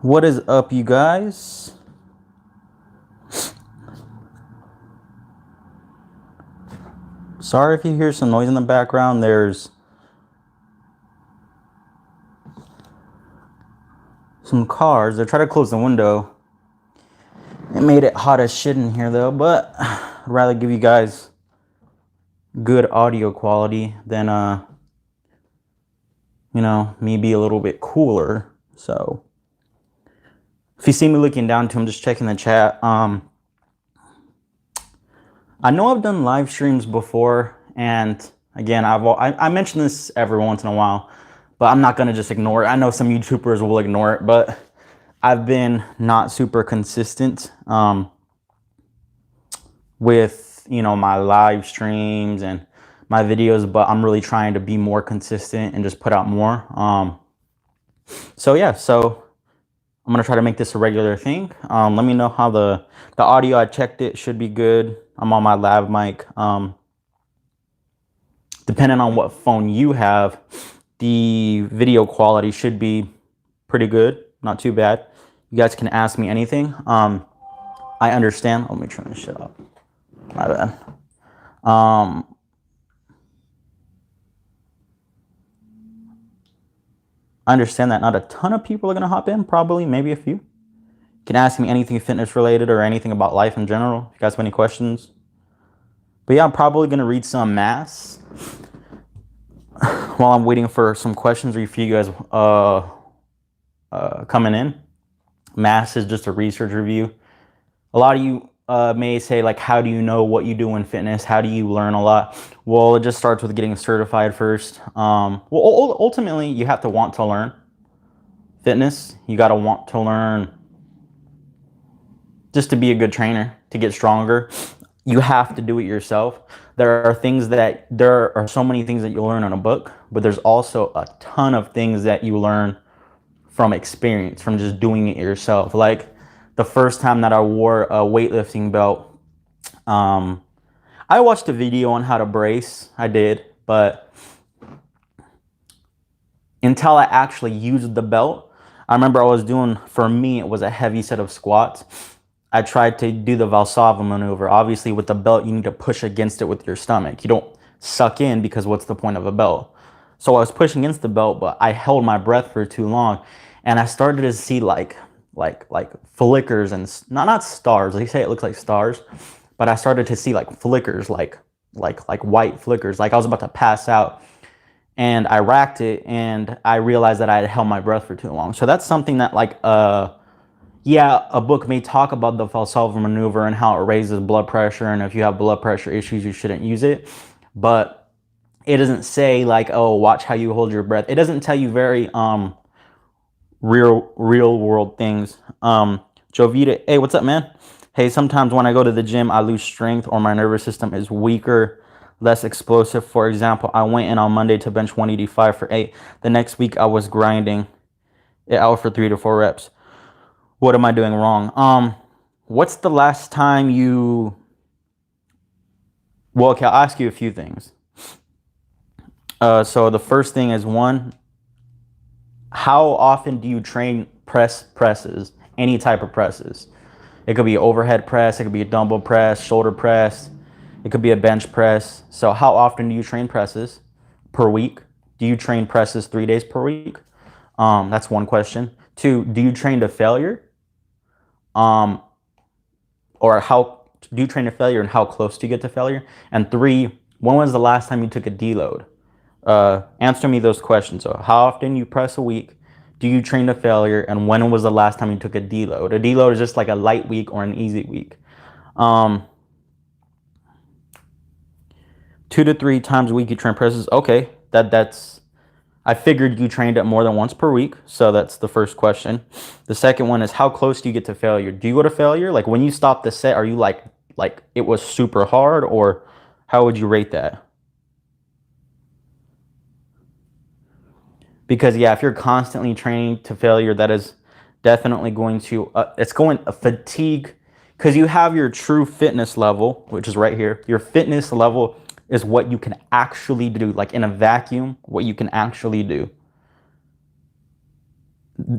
What is up, you guys? Sorry if you hear some noise in the background. There's some cars. They're trying to close the window. It made it hot as shit in here though, but I'd rather give you guys good audio quality than me be a little bit cooler. So if you see me looking down to him, just checking the chat. I know I've done live streams before, and again, I mention this every once in a while, but I'm not gonna just ignore it. I know some YouTubers will ignore it, but I've been not super consistent with my live streams and my videos, but I'm really trying to be more consistent and just put out more. So yeah, so I'm gonna try to make this a regular thing. Let me know how the audio, I checked it, should be good. I'm on my lav mic. Depending on what phone you have, the video quality should be pretty good, not too bad. You guys can ask me anything. I understand. Let me turn this shit up. My bad. I understand that not a ton of people are gonna hop in, probably, maybe a few. You can ask me anything fitness related or anything about life in general, if you guys have any questions. But yeah, I'm probably gonna read some maths while I'm waiting for some questions or if you guys coming in. Maths is just a research review. A lot of you may say, like, how do you know what you do in fitness? How do you learn a lot? Well, it just starts with getting certified first. Well, ultimately, you have to want to learn fitness. You got to want to learn just to be a good trainer, to get stronger. You have to do it yourself. There are so many things that you learn in a book, but there's also a ton of things that you learn from experience, from just doing it yourself. Like the first time that I wore a weightlifting belt, I watched a video on how to brace. I did, but until I actually used the belt, I remember for me, it was a heavy set of squats. I tried to do the Valsalva maneuver. Obviously, with the belt, you need to push against it with your stomach. You don't suck in, because what's the point of a belt? So I was pushing against the belt, but I held my breath for too long, and I started to see like flickers and not stars. They say it looks like stars, but I started to see like flickers, like white flickers. Like I was about to pass out, and I racked it, and I realized that I had held my breath for too long. So that's something that yeah, a book may talk about the Valsalva maneuver and how it raises blood pressure, and if you have blood pressure issues, you shouldn't use it. But it doesn't say like, oh, watch how you hold your breath. It doesn't tell you very real world things. Jovita, hey, what's up, man? Hey, sometimes when I go to the gym, I lose strength or my nervous system is weaker, less explosive. For example, I went in on Monday to bench 185 for 8. The next week I was grinding it out for 3 to 4 reps. What am I doing wrong? What's the last time you... Well, okay, I'll ask you a few things. So the first thing is, one, how often do you train presses? Any type of presses. It could be overhead press, it could be a dumbbell press, shoulder press, it could be a bench press. So how often do you train presses per week? Do you train presses 3 days per week? That's one question. 2, do you train to failure? Or how do you train to failure, and how close do you get to failure? And 3, when was the last time you took a deload? Answer me those questions. So how often you press a week? Do you train to failure? And when was the last time you took a deload? A deload is just like a light week or an easy week. 2 to 3 times a week you train presses. Okay, that's I figured you trained it more than once per week, so that's the first question. The second one is, how close do you get to failure? Do you go to failure? Like when you stop the set, are you like it was super hard, or how would you rate that? Because yeah, if you're constantly training to failure, that is definitely going to, it's going to fatigue, because you have your true fitness level, which is right here. Your fitness level is what you can actually do, like in a vacuum, what you can actually do.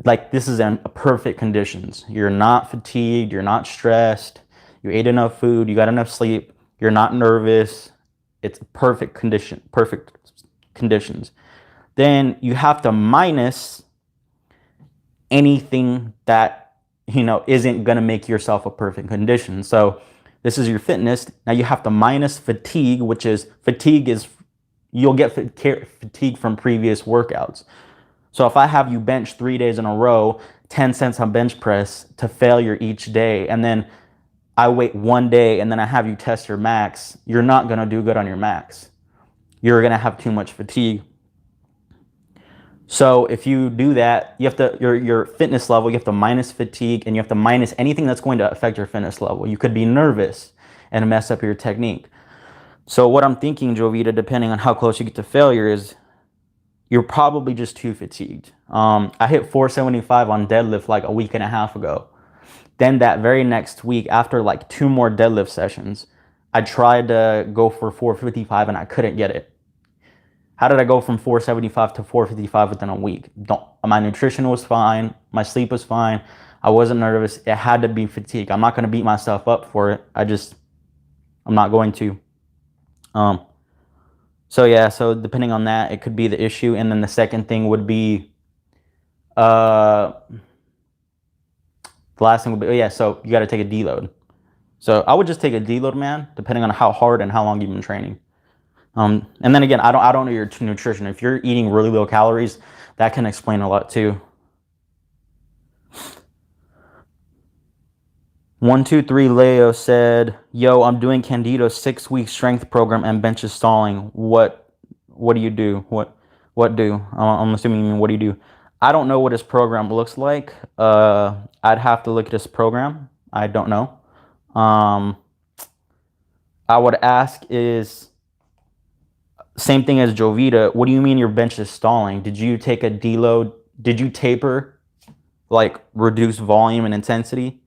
like this is in perfect conditions. You're not fatigued, you're not stressed, you ate enough food, you got enough sleep, you're not nervous. It's perfect conditions. Then you have to minus anything that, isn't going to make yourself a perfect condition. So this is your fitness. Now you have to minus fatigue, which is you'll get fatigue from previous workouts. So if I have you bench 3 days in a row, 10 cents on bench press to failure each day, and then I wait 1 day and then I have you test your max, you're not going to do good on your max. You're going to have too much fatigue. So if you do that, you have to, your fitness level, you have to minus fatigue, and you have to minus anything that's going to affect your fitness level. You could be nervous and mess up your technique. So what I'm thinking, Jovita, depending on how close you get to failure, is you're probably just too fatigued. I hit 475 on deadlift like a week and a half ago. Then that very next week, after like 2 more deadlift sessions, I tried to go for 455 and I couldn't get it. How did I go from 475 to 455 within a week? My nutrition was fine. My sleep was fine. I wasn't nervous. It had to be fatigue. I'm not going to beat myself up for it. I'm not going to. So yeah, so depending on that, it could be the issue. And then the second thing would be, the last thing would be, yeah, so you got to take a deload. So I would just take a deload, man, depending on how hard and how long you've been training. And then again, I don't know your nutrition. If you're eating really low calories, that can explain a lot too. 123 Leo said, "Yo, I'm doing Candido's 6-week strength program and bench is stalling. What do you do? What do? I'm assuming you mean what do you do? I don't know what his program looks like. I'd have to look at his program. I don't know. I would ask is same thing as Jovita. What do you mean your bench is stalling? Did you take a deload? Did you taper, like reduce volume and intensity?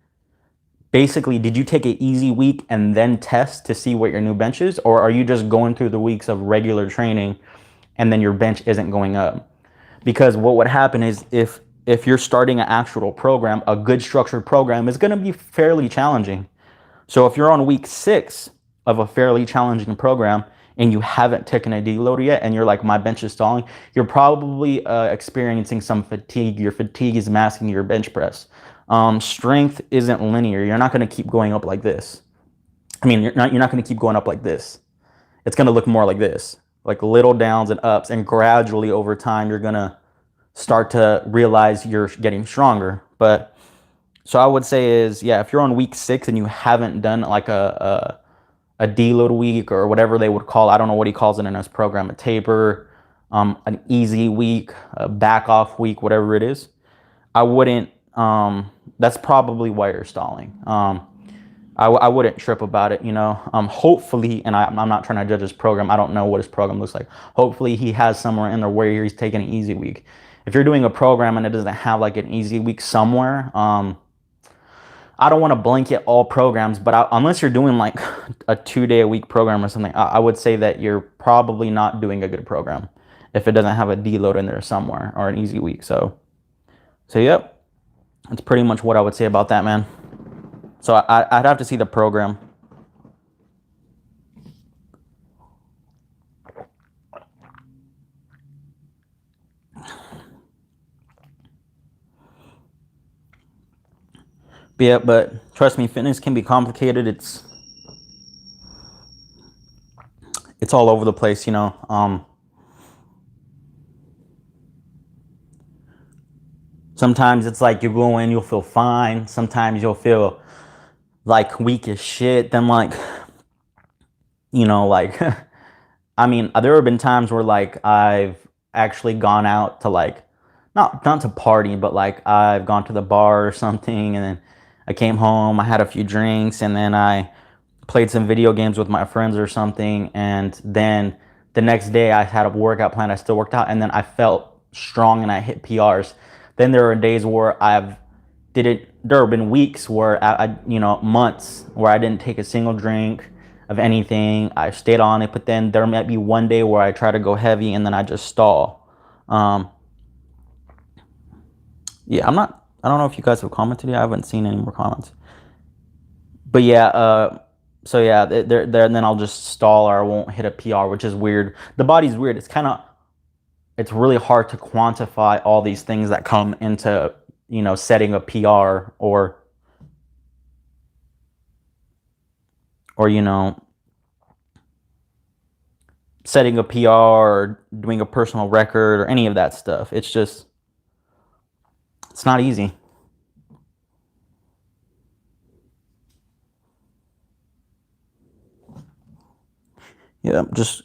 Basically, did you take an easy week and then test to see what your new bench is? Or are you just going through the weeks of regular training and then your bench isn't going up? Because what would happen is if you're starting an actual program, a good structured program is going to be fairly challenging. So if you're on week 6 of a fairly challenging program and you haven't taken a deload yet and you're like, my bench is stalling, you're probably experiencing some fatigue. Your fatigue is masking your bench press. Strength isn't linear. You're not going to keep going up like this. I mean, you're not going to keep going up like this. It's going to look more like this, like little downs and ups, and gradually over time, you're going to start to realize you're getting stronger. But so I would say is, yeah, if you're on week 6 and you haven't done like a deload week or whatever they would call, I don't know what he calls it in his program, a taper, an easy week, a back off week, whatever it is, I wouldn't, that's probably why you're stalling. I wouldn't trip about it, hopefully, and I'm not trying to judge his program. I don't know what his program looks like. Hopefully he has somewhere in there where he's taking an easy week. If you're doing a program and it doesn't have like an easy week somewhere, I don't want to blanket all programs, but unless you're doing like a 2-day-a-week program or something, I would say that you're probably not doing a good program if it doesn't have a deload in there somewhere or an easy week. So yep. That's pretty much what I would say about that, man. So I'd have to see the program. But yeah, but trust me, fitness can be complicated. It's all over the place, Sometimes it's like you go in, you'll feel fine. Sometimes you'll feel like weak as shit. Then like, like, I mean, there have been times where like I've actually gone out to like, not to party, but like I've gone to the bar or something, and then I came home, I had a few drinks, and then I played some video games with my friends or something, and then the next day I had a workout plan, I still worked out, and then I felt strong and I hit PRs. Then there are days where there have been weeks where months where I didn't take a single drink of anything. I stayed on it, but then there might be one day where I try to go heavy and then I just stall. Yeah, I don't know if you guys have commented yet. I haven't seen any more comments. But yeah, so yeah, there, and then I'll just stall or I won't hit a PR, which is weird. The body's weird. It's really hard to quantify all these things that come into, setting a PR or setting a PR or doing a personal record or any of that stuff. It's not easy. Yeah, just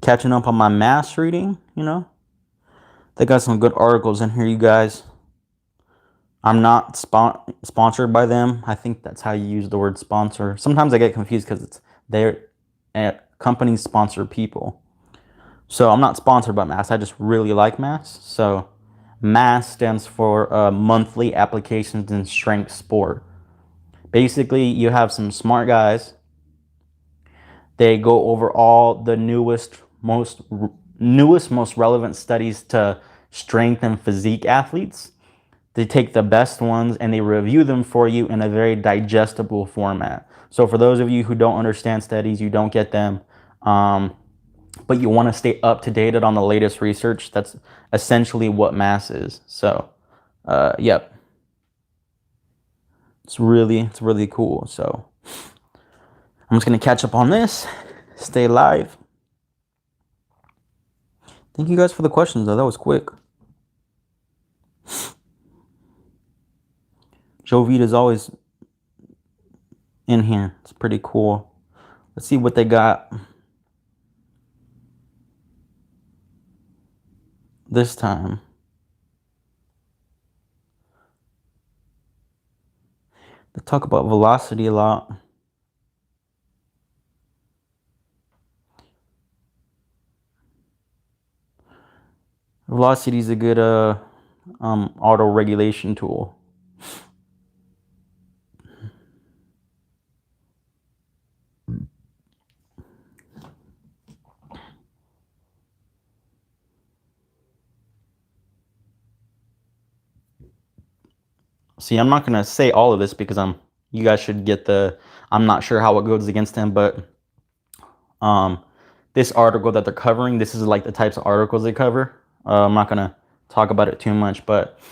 catching up on my mass reading. They got some good articles in here, you guys. I'm not sponsored by them. I think that's how you use the word sponsor. Sometimes I get confused because it's their companies sponsor people. So I'm not sponsored by Mass. I just really like Mass. So Mass stands for Monthly Applications in Strength Sport. Basically, you have some smart guys. They go over all the most relevant studies to strength and physique athletes. They take the best ones and they review them for you in a very digestible format. So for those of you who don't understand studies, you don't get them, but you want to stay up to date on the latest research, that's essentially what Mass is. So, yep, it's really cool. So I'm just gonna catch up on this, stay live. Thank you guys for the questions, though. That was quick. Joe Vita's always in here. It's pretty cool. Let's see what they got this time. They talk about velocity a lot. Velocity is a good auto regulation tool. See, I'm not gonna say all of this because you guys should get I'm not sure how it goes against him, but this article that they're covering, this is like the types of articles they cover. I'm not gonna talk about it too much, but it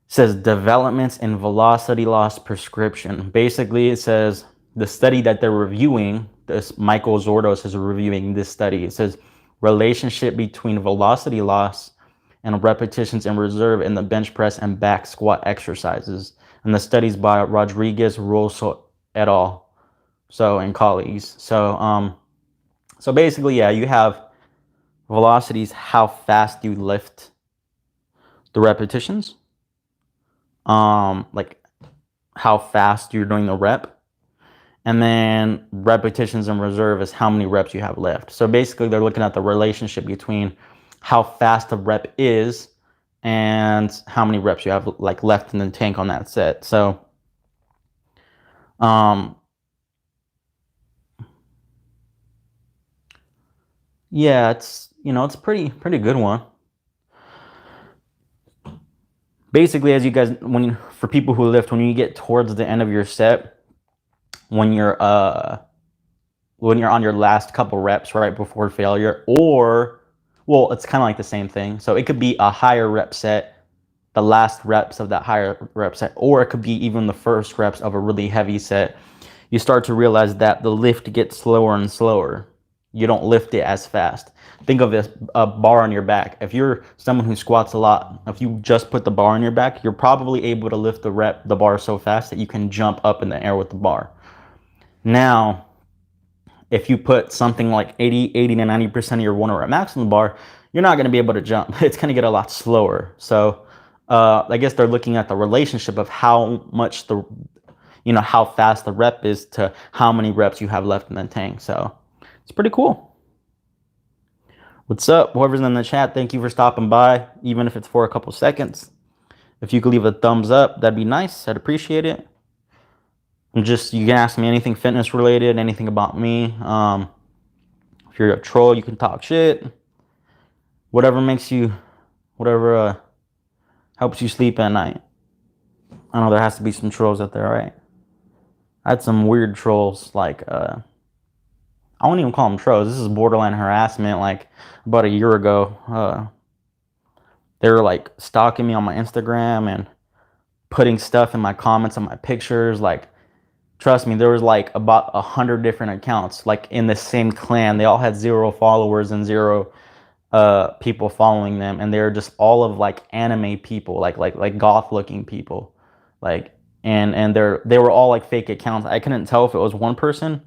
says developments in velocity loss prescription. Basically, it says the study that they're reviewing, this Michael Zordos is reviewing this study. It says relationship between velocity loss and repetitions in reserve in the bench press and back squat exercises. And the studies by Rodriguez, Rosso et al. So, and colleagues. So basically, yeah, you have velocities, how fast you lift the repetitions, like how fast you're doing the rep, and then repetitions in reserve is how many reps you have left. So basically, they're looking at the relationship between how fast the rep is and how many reps you have like left in the tank on that set. So, yeah, it's pretty good one. Basically, as you guys, for people who lift, when you get towards the end of your set, when you're on your last couple reps right before failure, or well, it's kind of like the same thing. So it could be a higher rep set, the last reps of that higher rep set, or it could be even the first reps of a really heavy set. You start to realize that the lift gets slower and slower. You don't lift it as fast. Think of this, a bar on your back. If you're someone who squats a lot, if you just put the bar on your back, you're probably able to lift the bar so fast that you can jump up in the air with the bar. Now, if you put something like 80 to 90% of your 1 rep max on the bar, you're not going to be able to jump. It's going to get a lot slower. So I guess they're looking at the relationship of how much how fast the rep is to how many reps you have left in the tank. So it's pretty cool. What's up? Whoever's in the chat, thank you for stopping by, even if it's for a couple seconds. If you could leave a thumbs up, that'd be nice. I'd appreciate it. And just, you can ask me anything fitness related, anything about me. If you're a troll, you can talk shit. Whatever Helps you sleep at night. I know there has to be some trolls out there, right? I had some weird trolls, like, I won't even call them trolls. This is borderline harassment, like, about a year ago. They were, like, stalking me on my Instagram and putting stuff in my comments on my pictures. Like, trust me, there was, like, about 100 different accounts, like, in the same clan. They all had 0 followers and 0 people following them, and they're just all of, like, anime people, like goth looking people, like, and they were all like fake accounts. I couldn't tell if it was one person.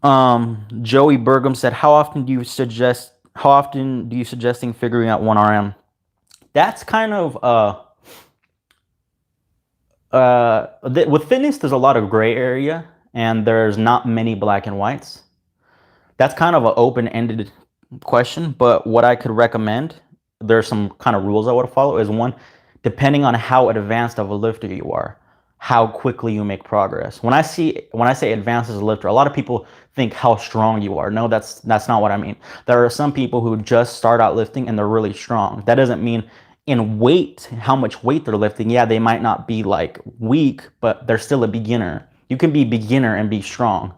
Joey Burgum said, how often do you suggesting figuring out 1RM? That's kind of with fitness, there's a lot of gray area, and there's not many black and whites. That's kind of an open-ended question, but what I could recommend, there's some kind of rules I would follow, is one, depending on how advanced of a lifter you are, how quickly you make progress. When I say advanced as a lifter, a lot of people think how strong you are. No, that's not what I mean. There are some people who just start out lifting and they're really strong. That doesn't mean in weight, how much weight they're lifting. Yeah, they might not be like weak, but they're still a beginner. You can be beginner and be strong.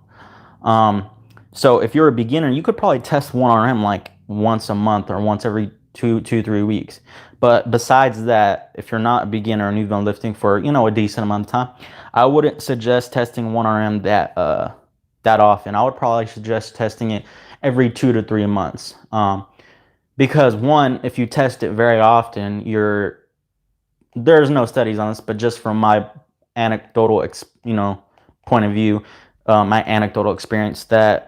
So if you're a beginner, you could probably test 1RM like once a month or once every 3 weeks. But besides that, if you're not a beginner and you've been lifting for, a decent amount of time, I wouldn't suggest testing 1RM that often. I would probably suggest testing it every 2 to 3 months. Because one, if you test it very often, there's no studies on this, but just from my anecdotal, point of view, my anecdotal experience, that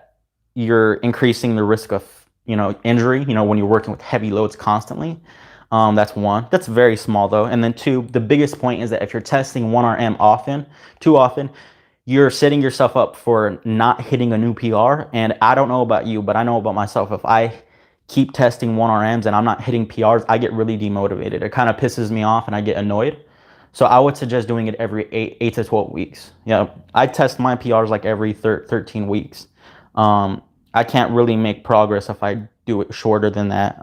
you're increasing the risk of, injury, when you're working with heavy loads constantly. That's one. That's very small though. And then two, the biggest point is that if you're testing 1RM too often, you're setting yourself up for not hitting a new PR. And I don't know about you, but I know about myself. If I keep testing 1RMs and I'm not hitting PRs, I get really demotivated. It kind of pisses me off and I get annoyed. So I would suggest doing it every 8 to 12 weeks. I test my PRs like every 13 weeks. I can't really make progress if I do it shorter than that.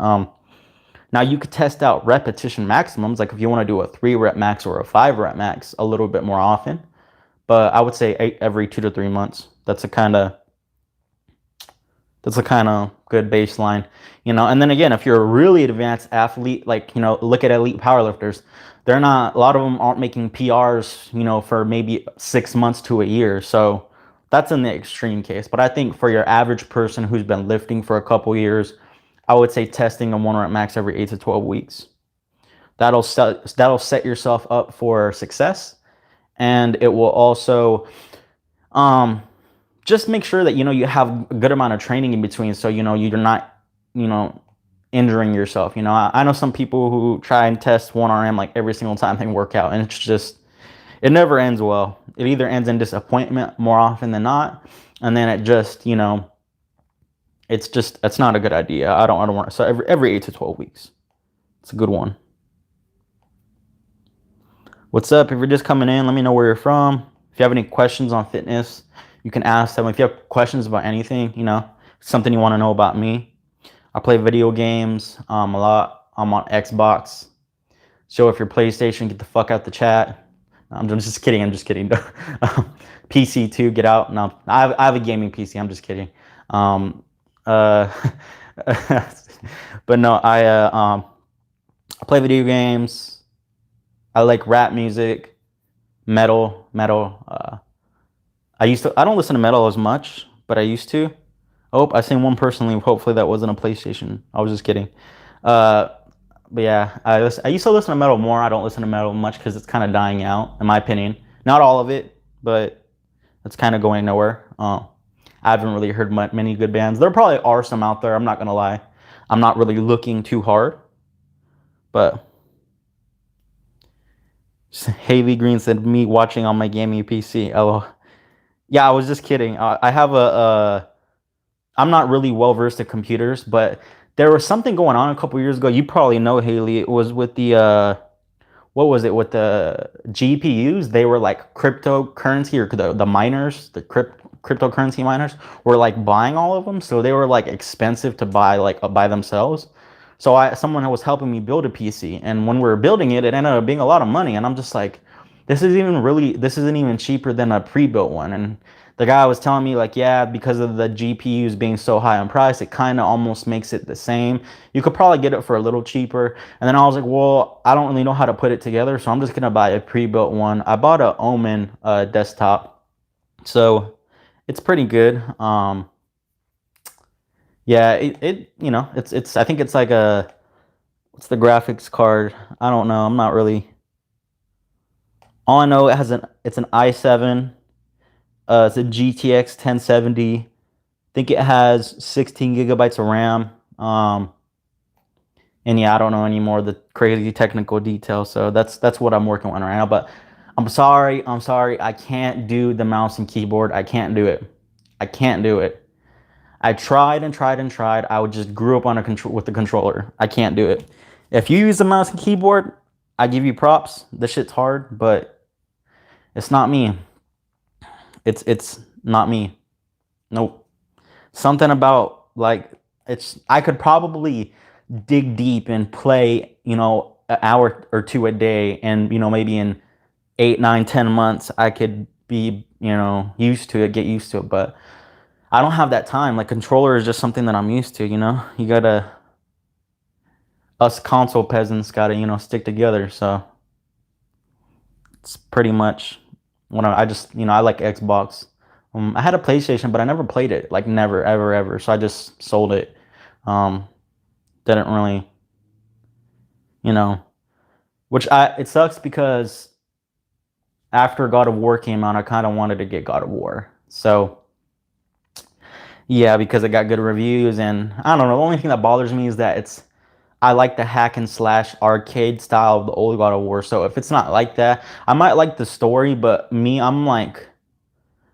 Now you could test out repetition maximums, like if you want to do a 3 rep max or a 5 rep max a little bit more often. But I would say every 2 to 3 months. That's a kind of good baseline, And then again, if you're a really advanced athlete, like, look at elite powerlifters. A lot of them aren't making PRs, for maybe 6 months to a year. So that's in the extreme case. But I think for your average person who's been lifting for a couple years, I would say testing a 1 rep max every 8 to 12 weeks. That'll set yourself up for success, and it will also just make sure that you have a good amount of training in between, so you're not injuring yourself. I know some people who try and test 1RM like every single time they work out, and it never ends well. It either ends in disappointment more often than not, and then it just it's not a good idea. I don't want. So every 8 to 12 weeks, it's a good one. What's up? If you're just coming in, let me know where you're from. If you have any questions on fitness, you can ask them. If you have questions about anything, something you want to know about me. I play video games a lot. I'm on Xbox. So if you're PlayStation, get the fuck out the chat. I'm just kidding. PC too, get out. No, I have a gaming PC. I'm just kidding. But no, I play video games. I like rap music, metal. I don't listen to metal as much, but I used to. Oh, I seen one personally. Hopefully that wasn't a PlayStation. I was just kidding. But yeah, I used to listen to metal more. I don't listen to metal much because it's kind of dying out, in my opinion. Not all of it, but it's kind of going nowhere. I haven't really heard many good bands. There probably are some out there. I'm not gonna lie. I'm not really looking too hard, but Havy Green said me watching on my gaming PC. Oh, yeah, I was just kidding. I have I'm not really well versed at computers, but there was something going on a couple years ago. You probably know, Haley. It was with the what was it with the GPUs? They were like cryptocurrency, or the miners, the cryptocurrency miners were like buying all of them, so they were like expensive to buy by themselves. So someone was helping me build a PC, and when we were building it, it ended up being a lot of money, and I'm just like, this isn't even cheaper than a pre-built one. And the guy was telling me like, yeah, because of the GPUs being so high in price, it kind of almost makes it the same. You could probably get it for a little cheaper. And then I was like, well, I don't really know how to put it together, so I'm just gonna buy a pre-built one. I bought a Omen desktop, so it's pretty good. Yeah, it's I think it's like a, what's the graphics card? I don't know. I'm not really. All I know, it's an i7. It's a GTX 1070. I think it has 16 gigabytes of RAM. And yeah, I don't know any more of the crazy technical details. So that's what I'm working on right now. But I'm sorry. I can't do the mouse and keyboard. I can't do it. I can't do it. I tried and tried and tried. I would just grew up on a control with the controller. I can't do it. If you use the mouse and keyboard, I give you props. This shit's hard, but it's not me. It's not me. Nope. Something about like, I could probably dig deep and play, an hour or two a day, and maybe in 8, 9, 10 months I could be, used to it, get used to it. But I don't have that time. Like, controller is just something that I'm used to, You gotta, us console peasants gotta, stick together. So it's pretty much what I just, I like Xbox. I had a PlayStation, but I never played it. Like, never, ever, ever. So I just sold it. Didn't really, you know, it sucks because after God of War came out, I kind of wanted to get God of War. So yeah, because it got good reviews, and I don't know. The only thing that bothers me is that I like the hack and slash arcade style of the old God of War. So if it's not like that, I might like the story, but I'm like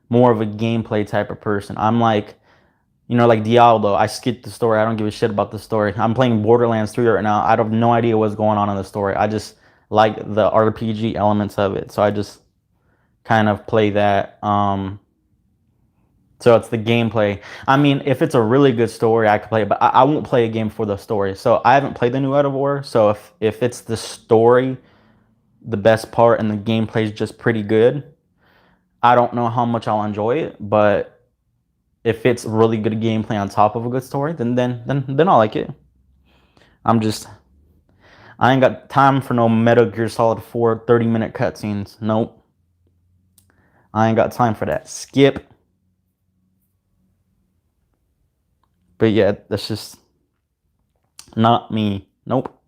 more of a gameplay type of person. I'm like, like Diablo, I skip the story. I don't give a shit about the story. I'm playing Borderlands 3 right now. I have no idea what's going on in the story. I just like the RPG elements of it. So I just kind of play that. So it's the gameplay. I mean, if it's a really good story, I could play it, but I won't play a game for the story. So I haven't played the new God of War. So if it's the story, the best part, and the gameplay is just pretty good, I don't know how much I'll enjoy it. But if it's really good gameplay on top of a good story, then I'll like it. I ain't got time for no Metal Gear Solid 4 30-minute cutscenes. Nope. I ain't got time for that. Skip. But yeah, that's just not me. Nope.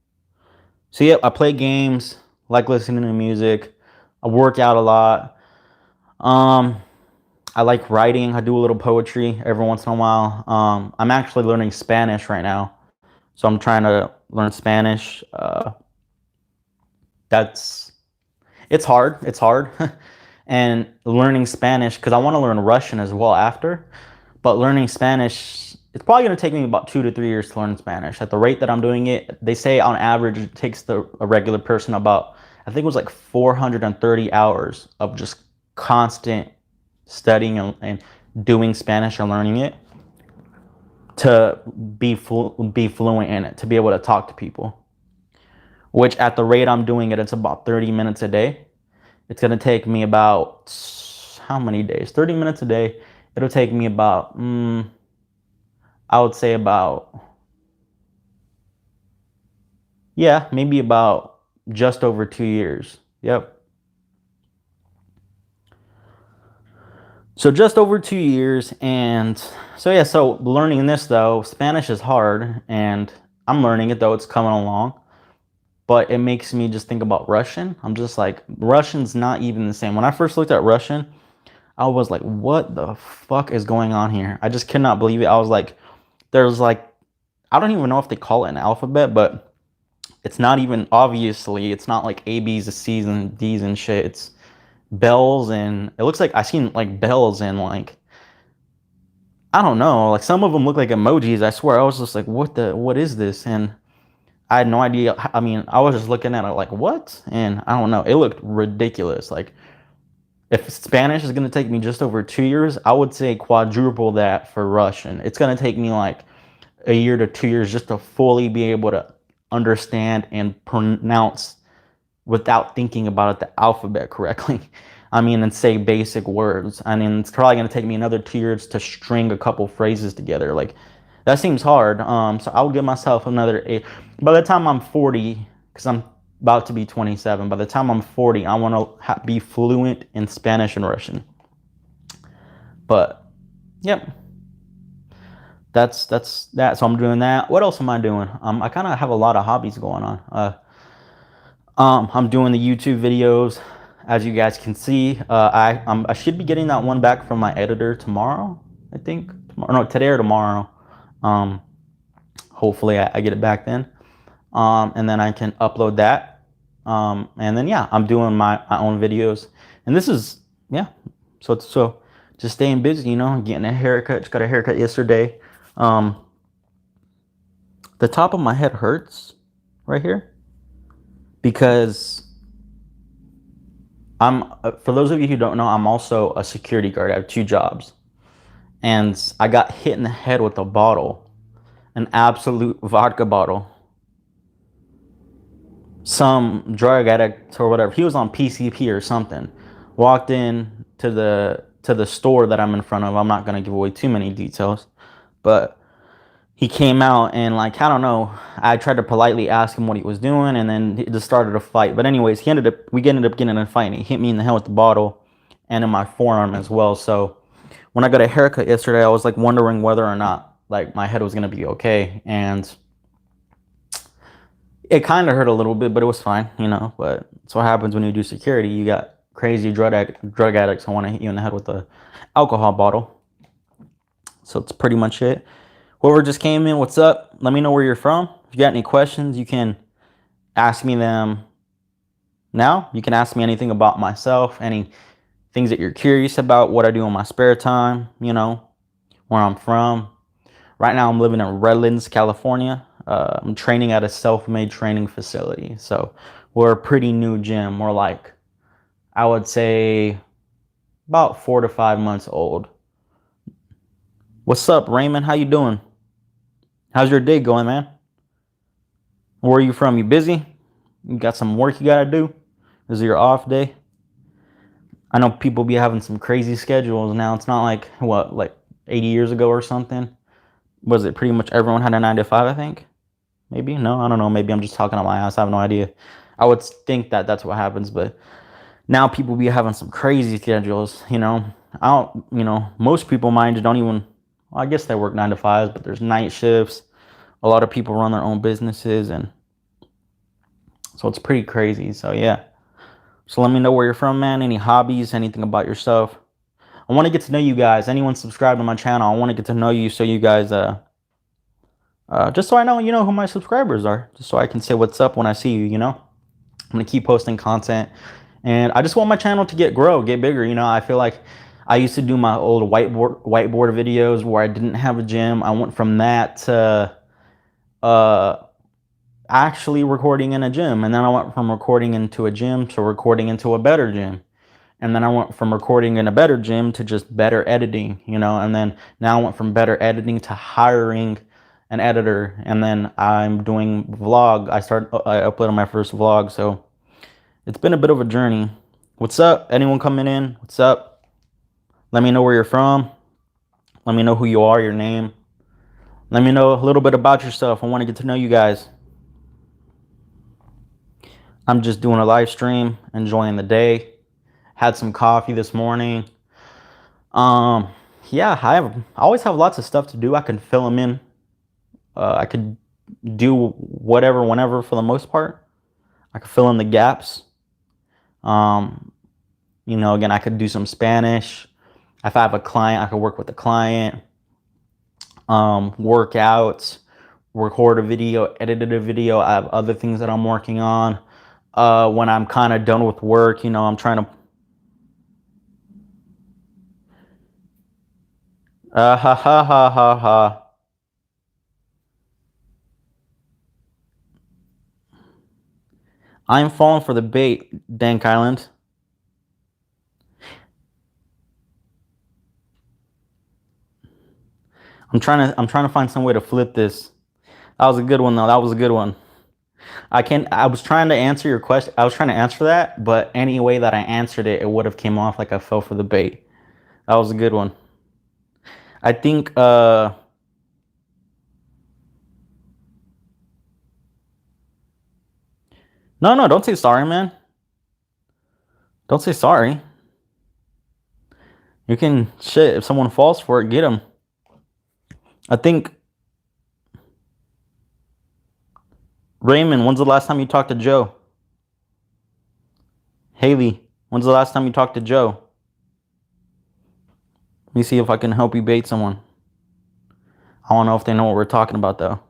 So yeah, I play games, like listening to music. I work out a lot. I like writing. I do a little poetry every once in a while. I'm actually learning Spanish right now. So I'm trying to learn Spanish. It's hard. It's hard. And learning Spanish, because I want to learn Russian as well after. But learning Spanish, it's probably going to take me about 2 to 3 years to learn Spanish. At the rate that I'm doing it, they say on average it takes a regular person about, I think it was like 430 hours of just constant studying and doing Spanish and learning it to be fluent in it, to be able to talk to people. Which at the rate I'm doing it, it's about 30 minutes a day. It's going to take me about, how many days? 30 minutes a day. It'll take me about, I would say about, yeah, maybe about just over 2 years. Yep. So just over 2 years. And so yeah, so learning this though, Spanish is hard, and I'm learning it though, it's coming along. But it makes me just think about Russian. I'm just like, Russian's not even the same. When I first looked at Russian, I was like, what the fuck is going on here? I just could not believe it. I was like, there's like, I don't even know if they call it an alphabet, but it's not even, obviously, it's not like A, B's, C's, and D's and shit. It's bells, and it looks like I seen like bells and like, I don't know, like some of them look like emojis. I swear, I was just like, what is this? And I had no idea. I mean, I was just looking at it like, what? And I don't know. It looked ridiculous. Like, if Spanish is going to take me just over 2 years, I would say quadruple that for Russian. It's going to take me like, a year to 2 years just to fully be able to understand and pronounce without thinking about it, the alphabet correctly. I mean, and say basic words. I mean, it's probably going to take me another 2 years to string a couple phrases together. Like, that seems hard. So I'll give myself another 8. By the time I'm 40, because I'm about to be 27, by the time I'm 40, I want to be fluent in Spanish and Russian. But, yep. That's that. So I'm doing that. What else am I doing? I kind of have a lot of hobbies going on. I'm doing the YouTube videos, as you guys can see. I should be getting that one back from my editor tomorrow. I think tomorrow, no, today or tomorrow. Hopefully I get it back then. And then I can upload that. And then yeah, I'm doing my own videos. And this is so just staying busy, you know, getting a haircut. Just got a haircut yesterday. The top of my head hurts right here because for those of you who don't know, I'm also a security guard. I have 2 jobs. And I got hit in the head with a bottle, an absolute vodka bottle. Some drug addict or whatever, he was on PCP or something, walked in to the store that I'm in front of. I'm not going to give away too many details, but he came out and, like, I don't know, I tried to politely ask him what he was doing, and then it just started a fight. But anyways, we ended up getting in a fight, and he hit me in the head with the bottle and in my forearm as well. So when I got a haircut yesterday, I was like wondering whether or not like my head was going to be okay, and it kind of hurt a little bit, but it was fine, you know. But that's what happens when you do security. You got crazy drug addicts who want to hit you in the head with a alcohol bottle. So it's pretty much it. Whoever just came in, what's up? Let me know where you're from. If you got any questions, you can ask me them now. You can ask me anything about myself, any things that you're curious about, what I do in my spare time, you know, where I'm from. Right now, I'm living in Redlands, California. I'm training at a self-made training facility. So we're a pretty new gym. We're like, I would say, about 4 to 5 months old. What's up, Raymond? How you doing? How's your day going, man? Where are you from? You busy? You got some work you gotta do? Is it your off day? I know people be having some crazy schedules now. It's not like, what, like 80 years ago or something? Was it pretty much everyone had a 9 to 5, I think? Maybe? No, I don't know. Maybe I'm just talking out my ass. I have no idea. I would think that that's what happens, but now people be having some crazy schedules, you know. Most people, mind you, don't even, well, I guess they work 9 to 5s, but there's night shifts. A lot of people run their own businesses, and so it's pretty crazy. So yeah. So let me know where you're from, man. Any hobbies, anything about yourself. I want to get to know you guys. Anyone subscribed to my channel, I want to get to know you, so you guys, just so I know, you know, who my subscribers are, just so I can say what's up when I see you, you know. I'm going to keep posting content, and I just want my channel to get bigger, you know. I feel like I used to do my old whiteboard videos where I didn't have a gym. I went from that to actually recording in a gym, and then I went from recording into a gym to recording into a better gym, and then I went from recording in a better gym to just better editing, you know. And then now I went from better editing to hiring an editor, and then I'm doing vlog. I uploaded my first vlog, so it's been a bit of a journey. What's up? Anyone coming in? What's up? Let me know where you're from. Let me know who you are, your name. Let me know a little bit about yourself. I want to get to know you guys. I'm just doing a live stream, enjoying the day. Had some coffee this morning. Yeah, I always have lots of stuff to do. I can fill them in. I could do whatever, whenever, for the most part. I could fill in the gaps. You know, again, I could do some Spanish. If I have a client, I could work with the client. Work out, record a video, edit a video. I have other things that I'm working on. When I'm kind of done with work, you know, I'm trying to ha ha ha ha ha. I'm falling for the bait, Dank Island. I'm trying to find some way to flip this. That was a good one though. That was a good one. I was trying to answer your question. I was trying to answer that, but any way that I answered it, it would have came off like I fell for the bait. That was a good one. I think no, don't say sorry, man. Don't say sorry. You can shit if someone falls for it, get them. I think Raymond, when's the last time you talked to Joe? Haley, when's the last time you talked to Joe? Let me see if I can help you bait someone. I don't know if they know what we're talking about though.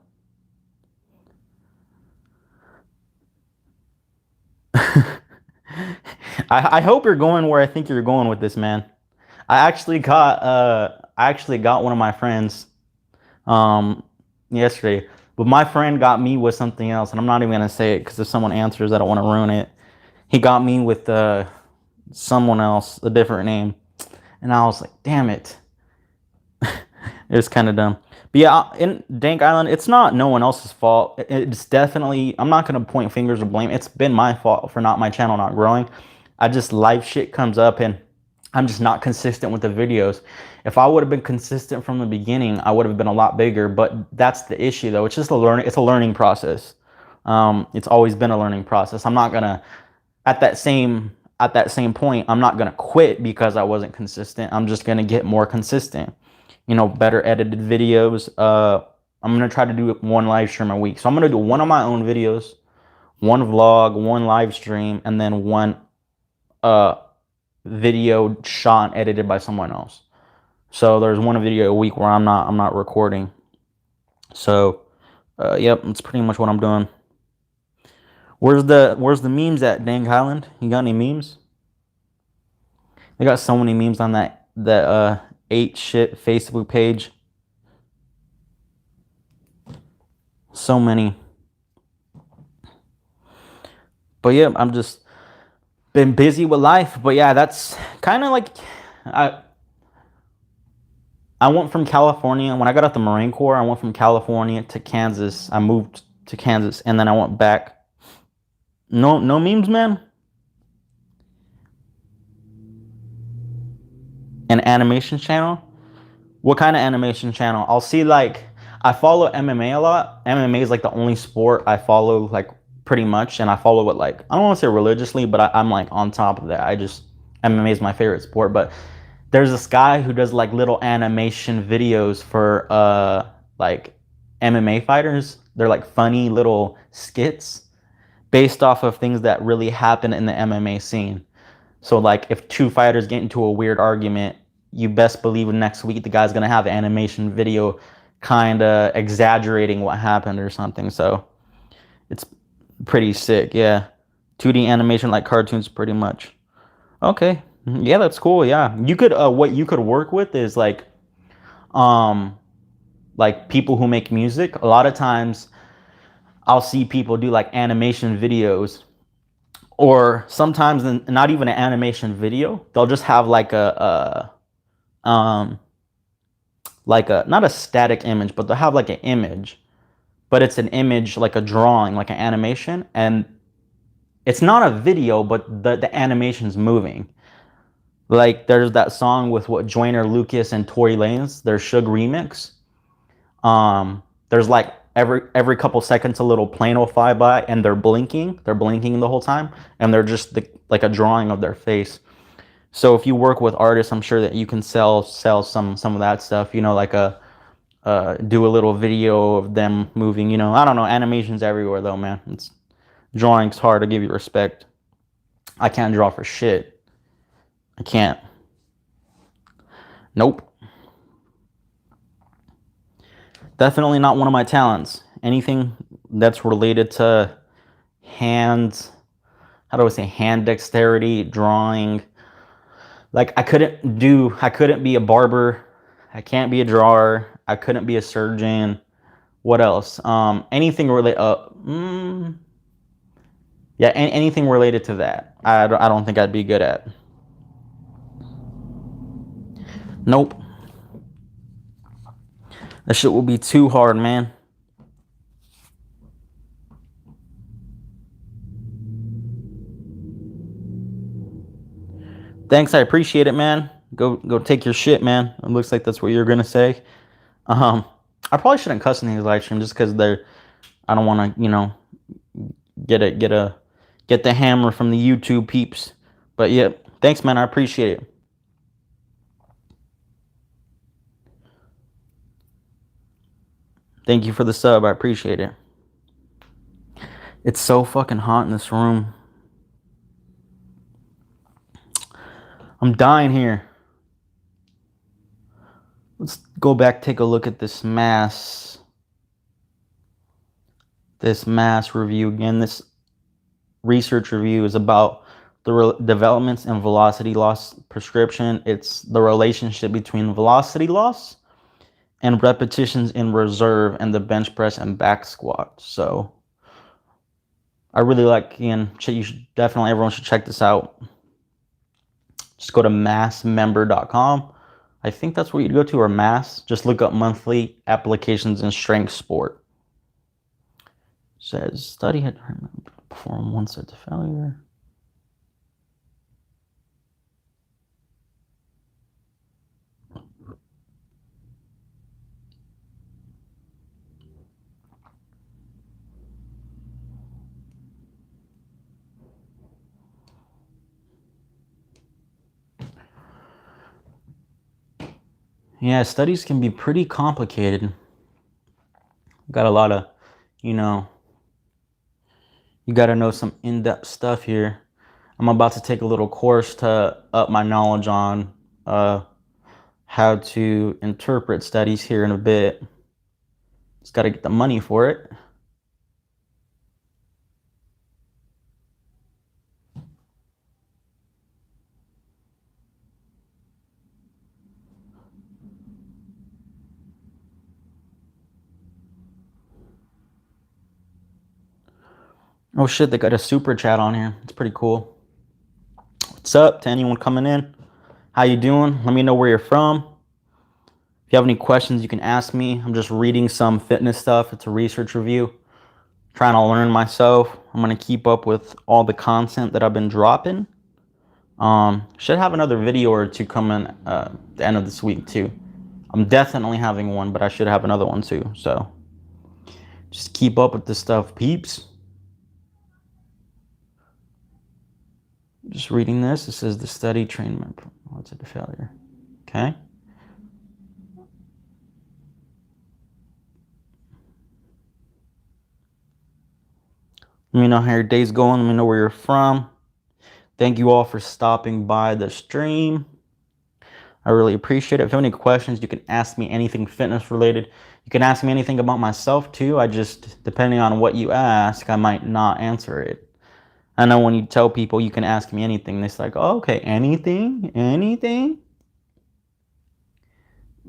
I hope you're going where I think you're going with this, man. I actually got one of my friends um yesterday, but my friend got me with something else, and I'm not even gonna say it because if someone answers, I don't want to ruin it. He got me with someone else, a different name, and I was like, damn it. It was kind of dumb. But yeah, in Dank Island, it's not no one else's fault. It's definitely, I'm not going to point fingers or blame. It's been my fault for not my channel not growing. I just, life shit comes up and I'm just not consistent with the videos. If I would have been consistent from the beginning, I would have been a lot bigger. But that's the issue though. It's just it's a learning process. It's always been a learning process. I'm not going to, at that same point, I'm not going to quit because I wasn't consistent. I'm just going to get more consistent. You know, better edited videos. I'm gonna try to do one live stream a week. So I'm gonna do one of my own videos, one vlog, one live stream, and then one video shot and edited by someone else. So there's one video a week where I'm not recording. So yep, that's pretty much what I'm doing. Where's the memes at, Dang Highland? You got any memes? They got so many memes on that 8shit Facebook page. So many. But yeah, I'm just been busy with life. But yeah, that's kind of like I went from California when I got out the Marine Corps. I went from California to Kansas. I moved to Kansas and then I went back. No memes, man. An animation channel. What kind of animation channel? I'll see like I follow MMA a lot. MMA is like the only sport I follow like pretty much, and I follow it like I don't want to say religiously, but I'm like on top of that. MMA is my favorite sport. But there's this guy who does like little animation videos for like MMA fighters. They're like funny little skits based off of things that really happen in the MMA scene. So like if two fighters get into a weird argument, you best believe next week the guy's gonna have an animation video kind of exaggerating what happened or something. So it's pretty sick. Yeah, 2D animation like cartoons pretty much. Okay, yeah, that's cool. Yeah, you could what you could work with is um like people who make music. A lot of times I'll see people do like animation videos, or sometimes not even an animation video. They'll just have like a not a static image, but they'll have like an image, but it's an image like a drawing, like an animation, and it's not a video, but the animation's moving. Like there's that song with what Joyner Lucas and Tory Lanez, their Suge remix. There's like every couple seconds a little plane will fly by and they're blinking the whole time, and they're just like a drawing of their face. So if you work with artists, I'm sure that you can sell some of that stuff, you know, like do a little video of them moving, you know. I don't know, animations everywhere though, man. Drawing's hard, to give you respect. I can't draw for shit. I can't. Nope. Definitely not one of my talents. Anything that's related to hands, how do I say, hand dexterity, drawing. Like I couldn't be a barber. I can't be a drawer. I couldn't be a surgeon. What else? Anything related, yeah, anything related to that. I don't think I'd be good at. Nope. That shit will be too hard, man. Thanks, I appreciate it, man. Go take your shit, man. It looks like that's what you're gonna say. Um, I probably shouldn't cuss in these live streams just because they're. I don't want to, get the hammer from the YouTube peeps. But yeah, thanks, man. I appreciate it. Thank you for the sub. I appreciate it. It's so fucking hot in this room. I'm dying here. Let's go back, take a look at this mass review again. This research review is about the developments in velocity loss prescription. It's the relationship between velocity loss and repetitions in reserve and the bench press and back squat. So I really like, again, you should definitely, everyone should check this out. Just go to massmember.com. I think that's where you'd go to, or mass. Just look up monthly applications in strength sport. Says study had perform one set to failure. Yeah, studies can be pretty complicated. Got a lot of, you got to know some in-depth stuff here. I'm about to take a little course to up my knowledge on how to interpret studies here in a bit. Just got to get the money for it. Oh shit, they got a super chat on here. It's pretty cool. What's up to anyone coming in? How you doing? Let me know where you're from. If you have any questions, you can ask me. I'm just reading some fitness stuff. It's a research review. Trying to learn myself. I'm going to keep up with all the content that I've been dropping. Should have another video or two coming at the end of this week too. I'm definitely having one, but I should have another one too. So just keep up with this stuff, peeps. Just reading this. It says the study trainment. What's it? The failure. Okay. Let me know how your day's going. Let me know where you're from. Thank you all for stopping by the stream. I really appreciate it. If you have any questions, you can ask me anything fitness related. You can ask me anything about myself too. I just, depending on what you ask, I might not answer it. I know when you tell people you can ask me anything, it's like, oh, okay, anything?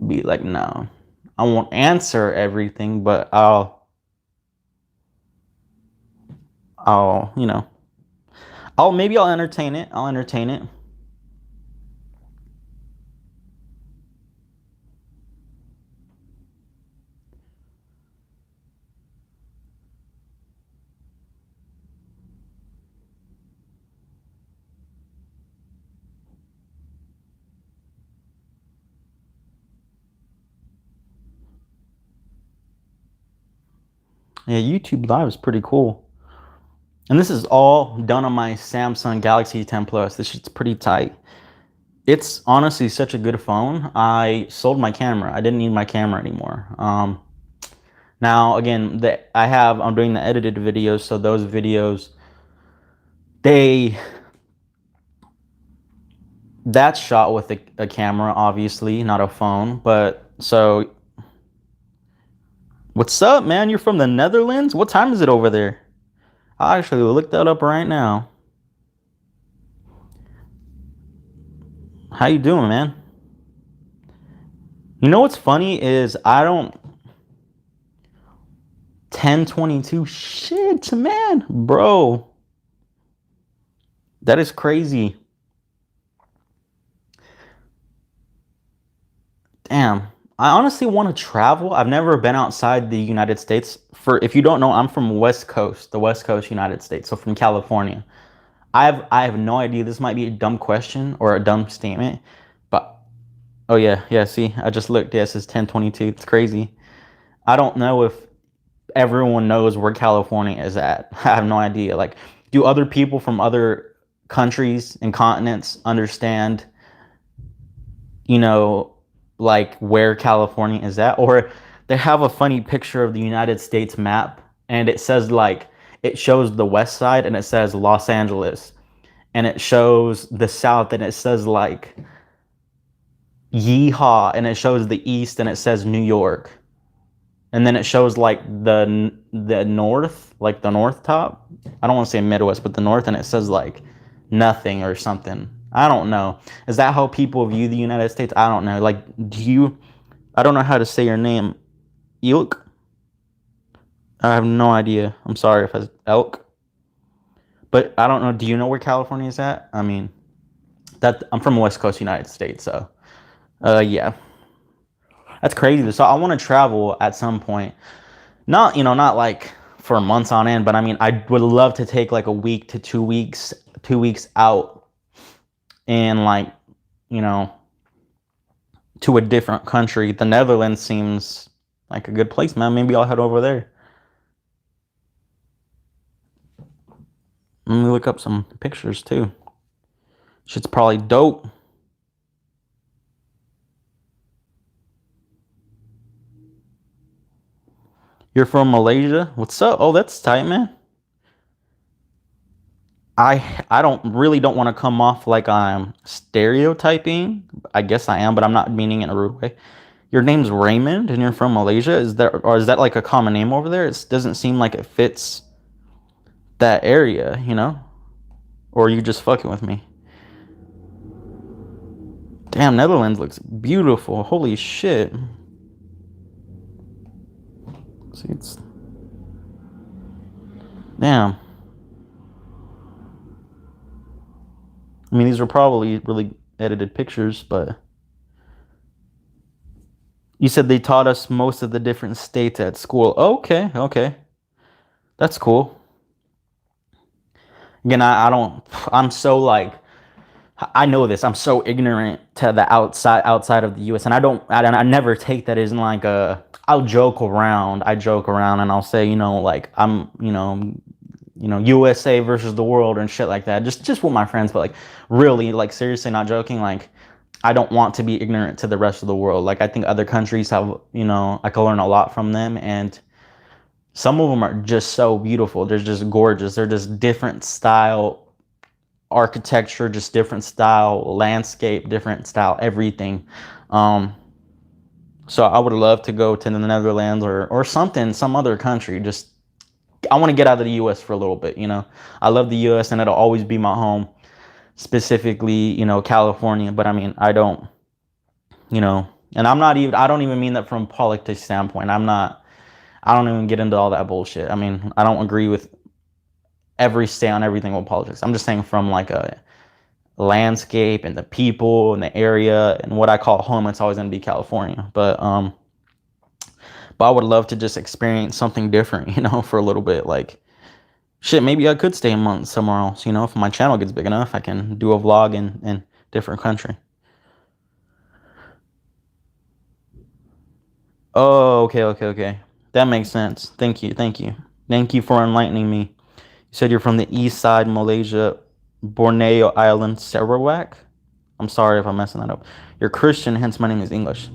Be like, no, I won't answer everything, but I'll, maybe I'll entertain it. I'll entertain it. Yeah, YouTube Live is pretty cool. And this is all done on my Samsung Galaxy 10 Plus. This shit's pretty tight. It's honestly such a good phone. I sold my camera. I didn't need my camera anymore. Now, again, I'm doing the edited videos, so those videos, that's shot with a camera, obviously, not a phone. But, so, what's up, man? You're from the Netherlands? What time is it over there? I'll actually look that up right now. How you doing, man? You know what's funny is I don't... 1022, shit, man, bro. That is crazy. Damn. I honestly want to travel. I've never been outside the United States. For if you don't know, I'm from West Coast, the West Coast United States, so from California. I have no idea. This might be a dumb question or a dumb statement, but oh yeah, yeah. See, I just looked. Yes, it's 10:22. It's crazy. I don't know if everyone knows where California is at. I have no idea. Like, do other people from other countries and continents understand, you know, like where California is at? Or they have a funny picture of the United States map and it says like, it shows the west side and it says Los Angeles. And it shows the south and it says like Yeehaw, and it shows the east and it says New York. And then it shows like the north, like the north top. I don't want to say Midwest, but the north, and it says like nothing or something. I don't know. Is that how people view the United States? I don't know. Like, do you? I don't know how to say your name. Elk. I have no idea. I'm sorry if it's elk, but I don't know. Do you know where California is at? I mean, that I'm from West Coast United States, so yeah, that's crazy. So I want to travel at some point. Not, not like for months on end, but I mean, I would love to take like a week to 2 weeks, 2 weeks out and like, you know, to a different country. The Netherlands seems like a good place, man. Maybe I'll head over there. Let me look up some pictures too. Shit's probably dope. You're from Malaysia? What's up? Oh, that's tight, man. I don't want to come off like I'm stereotyping. I guess I am, but I'm not meaning it in a rude way. Your name's Raymond and you're from Malaysia? Is that like a common name over there? It doesn't seem like it fits that area, you know? Or are you just fucking with me? Damn, Netherlands looks beautiful. Holy shit. See, it's damn. I mean, these are probably really edited pictures, but you said they taught us most of the different states at school. Okay, okay. That's cool. Again, I'm so like, I know this. I'm so ignorant to the outside of the US, and I never take that as in like I'll joke around. I joke around and I'll say, like I'm, USA versus the world and shit like that. Just with my friends, but like really, like seriously, not joking. Like I don't want to be ignorant to the rest of the world. Like I think other countries have, I can learn a lot from them, and some of them are just so beautiful. They're just gorgeous. They're just different style architecture, just different style landscape, different style everything. So I would love to go to the Netherlands or something, some other country. Just I want to get out of the US for a little bit, I love the US and it'll always be my home, specifically, California. But I mean, and I don't even mean that from politics standpoint. I don't even get into all that bullshit. I mean, I don't agree with every stay on everything with politics. I'm just saying from like a landscape and the people and the area and what I call home, it's always gonna be California. But I would love to just experience something different, for a little bit. Like shit, maybe I could stay a month somewhere else, if my channel gets big enough, I can do a vlog in different country. Oh, okay, okay, okay. That makes sense. Thank you, thank you. Thank you for enlightening me. You said you're from the east side, Malaysia, Borneo Island, Sarawak. I'm sorry if I'm messing that up. You're Christian, hence my name is English.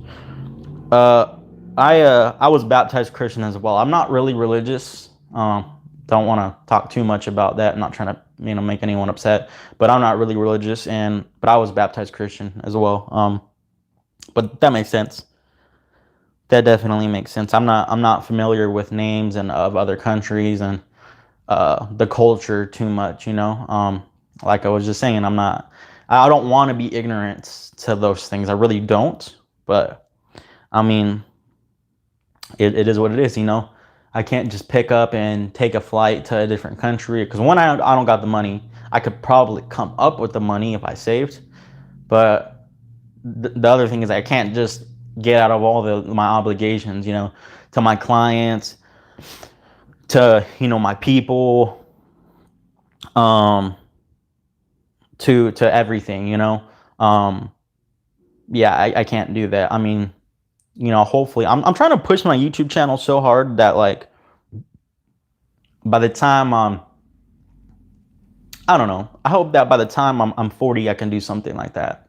Uh, I was baptized Christian as well. I'm not really religious. Don't want to talk too much about that. I'm not trying to make anyone upset, but I'm not really religious, but I was baptized Christian as well. But that makes sense. That definitely makes sense. I'm not familiar with names and of other countries and the culture too much, like I was just saying, I don't want to be ignorant to those things. I really don't, but I mean, it is what it is, I can't just pick up and take a flight to a different country because one, I don't got the money. I could probably come up with the money if I saved, but the other thing is I can't just get out of all my obligations, to my clients, to, my people, um, to everything, yeah, I can't do that. I mean, hopefully I'm trying to push my YouTube channel so hard that like by the time I don't know. I hope that by the time I'm 40, I can do something like that.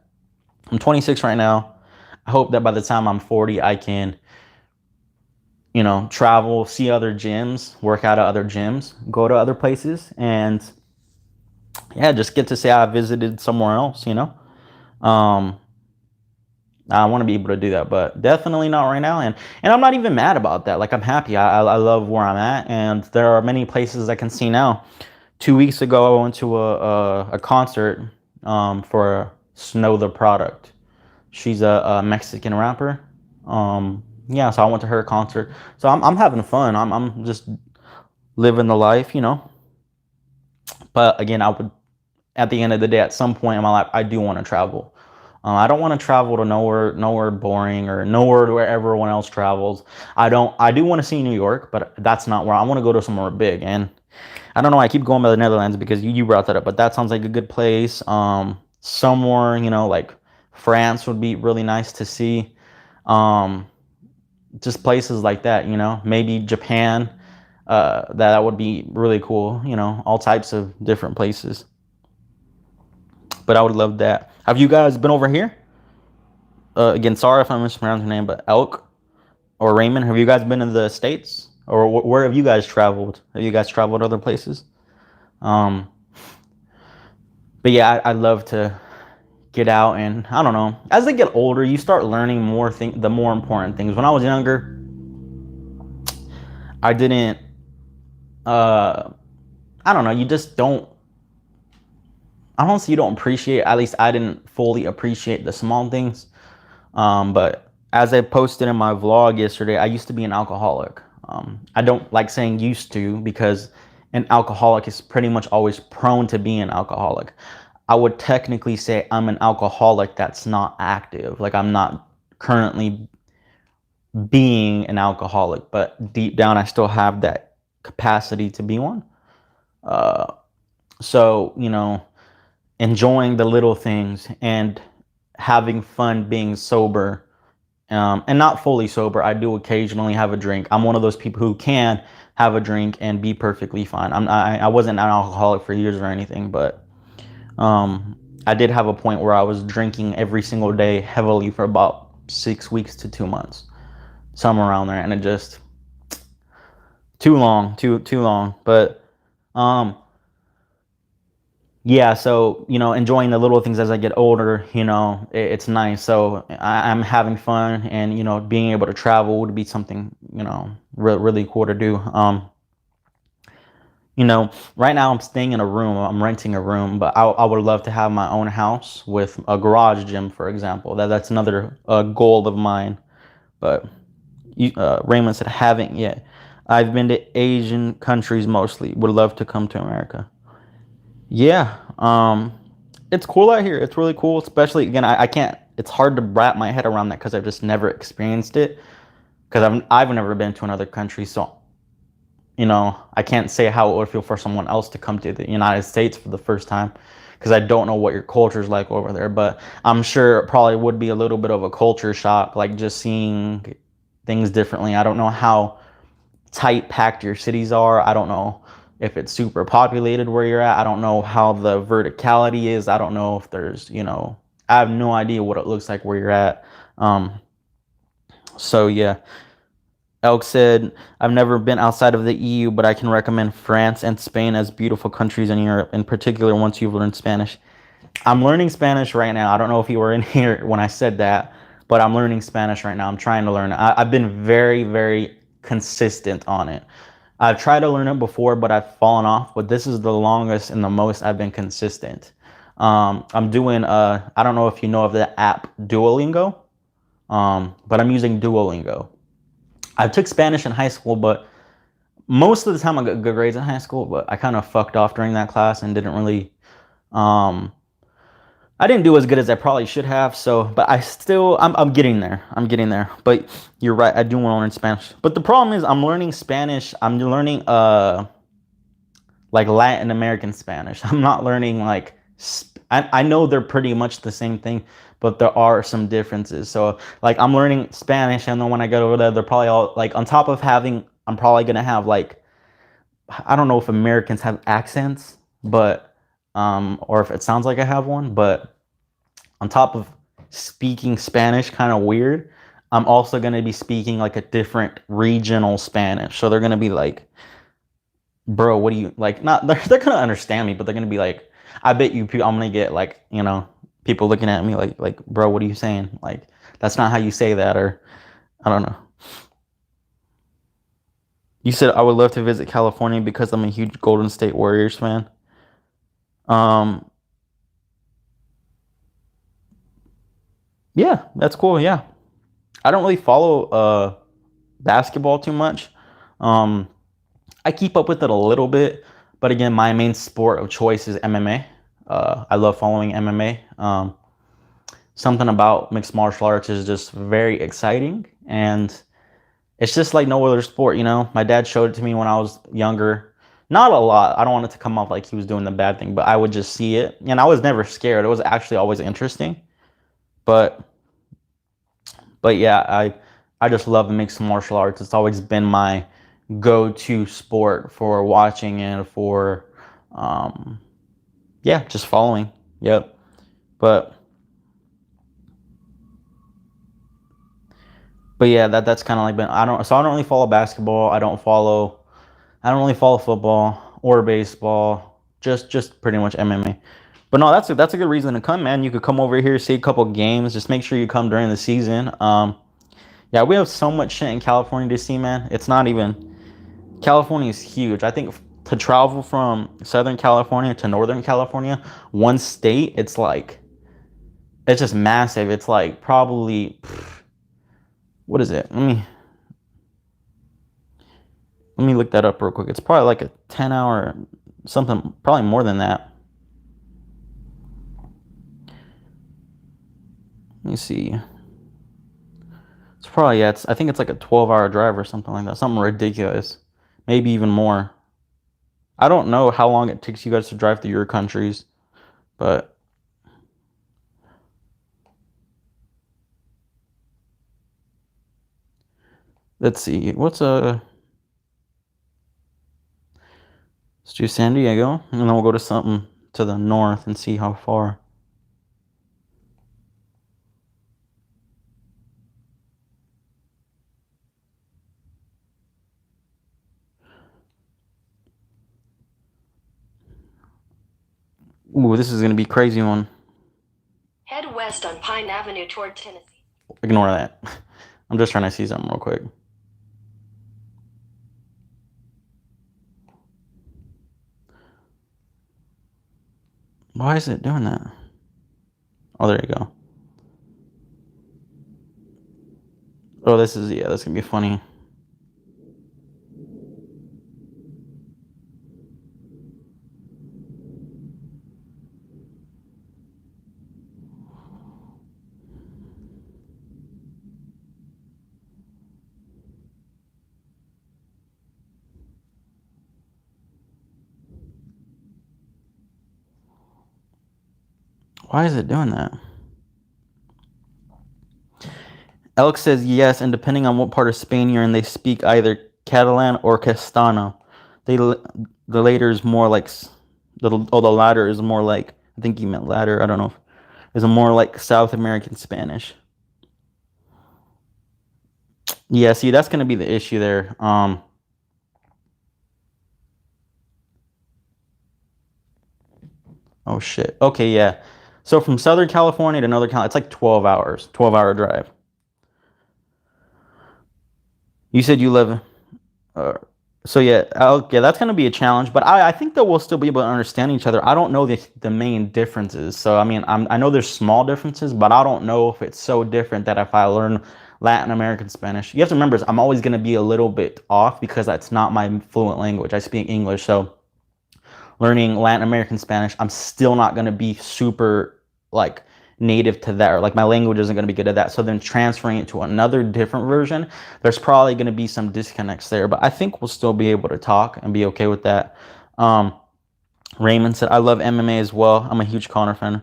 I'm 26 right now. I hope that by the time I'm 40, I can, travel, see other gyms, work out at other gyms, go to other places, and yeah, just get to say I visited somewhere else, Um, I want to be able to do that, but definitely not right now. And I'm not even mad about that. Like I'm happy. I love where I'm at, and there are many places I can see now. 2 weeks ago, I went to a concert for Snow the Product. She's a Mexican rapper. Yeah, so I went to her concert. So I'm having fun. I'm just living the life. But again, I would at the end of the day, at some point in my life, I do want to travel. I don't want to travel to nowhere boring or nowhere where everyone else travels. I don't. I do want to see New York, but that's not where I want to go to somewhere big. And I don't know. I keep going by the Netherlands because you brought that up, but that sounds like a good place. Somewhere like France would be really nice to see. Um, just places like that. Maybe Japan. That would be really cool. All types of different places. But I would love that. Have you guys been over here? Again, sorry if I mispronounced your name, but Elk or Raymond, have you guys been in the States? Or where have you guys traveled? Have you guys traveled other places? Um, but yeah, I love to get out, and I don't know. As I get older, you start learning the more important things. When I was younger, I didn't. I don't know. You just don't. I don't say you don't appreciate. At least I didn't fully appreciate the small things. But as I posted in my vlog yesterday, I used to be an alcoholic. I don't like saying used to because an alcoholic is pretty much always prone to being an alcoholic. I would technically say I'm an alcoholic that's not active. Like I'm not currently being an alcoholic, but deep down I still have that capacity to be one. Uh, so, enjoying the little things and having fun being sober, and not fully sober. I do occasionally have a drink. I'm one of those people who can have a drink and be perfectly fine. I wasn't an alcoholic for years or anything, but I did have a point where I was drinking every single day heavily for about 6 weeks to 2 months, somewhere around there, and it just too long. But yeah, so enjoying the little things as I get older, it's nice. So I'm having fun, and being able to travel would be something really cool to do. Right now I'm staying in a room. I'm renting a room, but I would love to have my own house with a garage gym, for example. That's another goal of mine. But Raymond said haven't yet. I've been to Asian countries mostly. Would love to come to America. Yeah, it's cool out here. It's really cool, especially again. I can't. It's hard to wrap my head around that because I've just never experienced it. Because I've never been to another country, so I can't say how it would feel for someone else to come to the United States for the first time, because I don't know what your culture is like over there. But I'm sure it probably would be a little bit of a culture shock, like just seeing things differently. I don't know how tight packed your cities are. I don't know if it's super populated where you're at. I don't know how the verticality is. I don't know if there's, I have no idea what it looks like where you're at. So yeah. Elk said, I've never been outside of the EU, but I can recommend France and Spain as beautiful countries in Europe, in particular once you've learned Spanish. I'm learning Spanish right now. I don't know if you were in here when I said that, but I'm learning Spanish right now. I'm trying to learn it. I've been very, very consistent on it. I've tried to learn it before, but I've fallen off. But this is the longest and the most I've been consistent. I'm doing, I don't know if you know of the app Duolingo, but I'm using Duolingo. I took Spanish in high school, but most of the time I got good grades in high school, but I kind of fucked off during that class and didn't really I didn't do as good as I probably should have. So, but I'm getting there. I'm getting there. But you're right. I do want to learn Spanish. But the problem is, I'm learning Spanish. I'm learning like Latin American Spanish. I'm not learning like I know they're pretty much the same thing, but there are some differences. So like I'm learning Spanish, and then when I get over there, they're probably all like on top of having. I'm probably gonna have like I don't know if Americans have accents, but or if it sounds like I have one, but on top of speaking Spanish kind of weird, I'm also gonna be speaking like a different regional Spanish. So they're gonna be like, bro, what do you like? Not they're gonna understand me, but they're gonna be like, I bet you I'm gonna get like, people looking at me like, bro, what are you saying? Like, that's not how you say that, or I don't know. You said I would love to visit California because I'm a huge Golden State Warriors fan. Um, yeah, that's cool. Yeah, I don't really follow basketball too much. Um, I keep up with it a little bit, but again, my main sport of choice is MMA. I love following MMA. Something about mixed martial arts is just very exciting, and it's just like no other sport. My dad showed it to me when I was younger. Not a lot. I don't want it to come off like he was doing the bad thing, but I would just see it, and I was never scared. It was actually always interesting. But yeah, I just love mixed martial arts. It's always been my go-to sport for watching and for um yeah, just following. Yep. But yeah, that's kind of like been I don't really follow basketball. I don't really follow football or baseball. Just pretty much MMA. But no, that's a good reason to come, man. You could come over here, see a couple games. Just make sure you come during the season. Yeah, we have so much shit in California to see, man. It's not even California is huge. I think to travel from Southern California to Northern California, one state, it's just massive. It's like probably what is it? Let me look that up real quick. It's probably like a 10-hour something, probably more than that. Let me see. It's probably I think it's like a 12-hour drive or something like that. Something ridiculous. Maybe even more. I don't know how long it takes you guys to drive through your countries, but let's see. Let's do San Diego, and then we'll go to something to the north and see how far. Ooh, this is gonna be a crazy one. Head west on Pine Avenue toward Tennessee. Ignore that. I'm just trying to see something real quick. Why is it doing that? Oh, there you go. Oh, that's gonna be funny. Why is it doing that? Alex says yes, and depending on what part of Spain you're in, they speak either Catalan or Castano. The later is more like the latter is more like I think you meant latter. I don't know. Is a more like South American Spanish. Yeah, see, that's gonna be the issue there. Oh shit. Okay, yeah. So from Southern California to Northern California, it's like 12 hours, 12-hour drive. You said you live. Uh, so yeah, yeah, that's gonna be a challenge. But I think that we'll still be able to understand each other. I don't know the main differences. So I mean, I know there's small differences, but I don't know if it's so different that if I learn Latin American Spanish, you have to remember, I'm always gonna be a little bit off because that's not my fluent language. I speak English, so learning Latin American Spanish, I'm still not gonna be super like native to that, or like my language isn't going to be good at that. So then transferring it to another different version, there's probably going to be some disconnects there, but I think we'll still be able to talk and be okay with that. Um, Raymond said, I love MMA as well. I'm a huge Conor fan.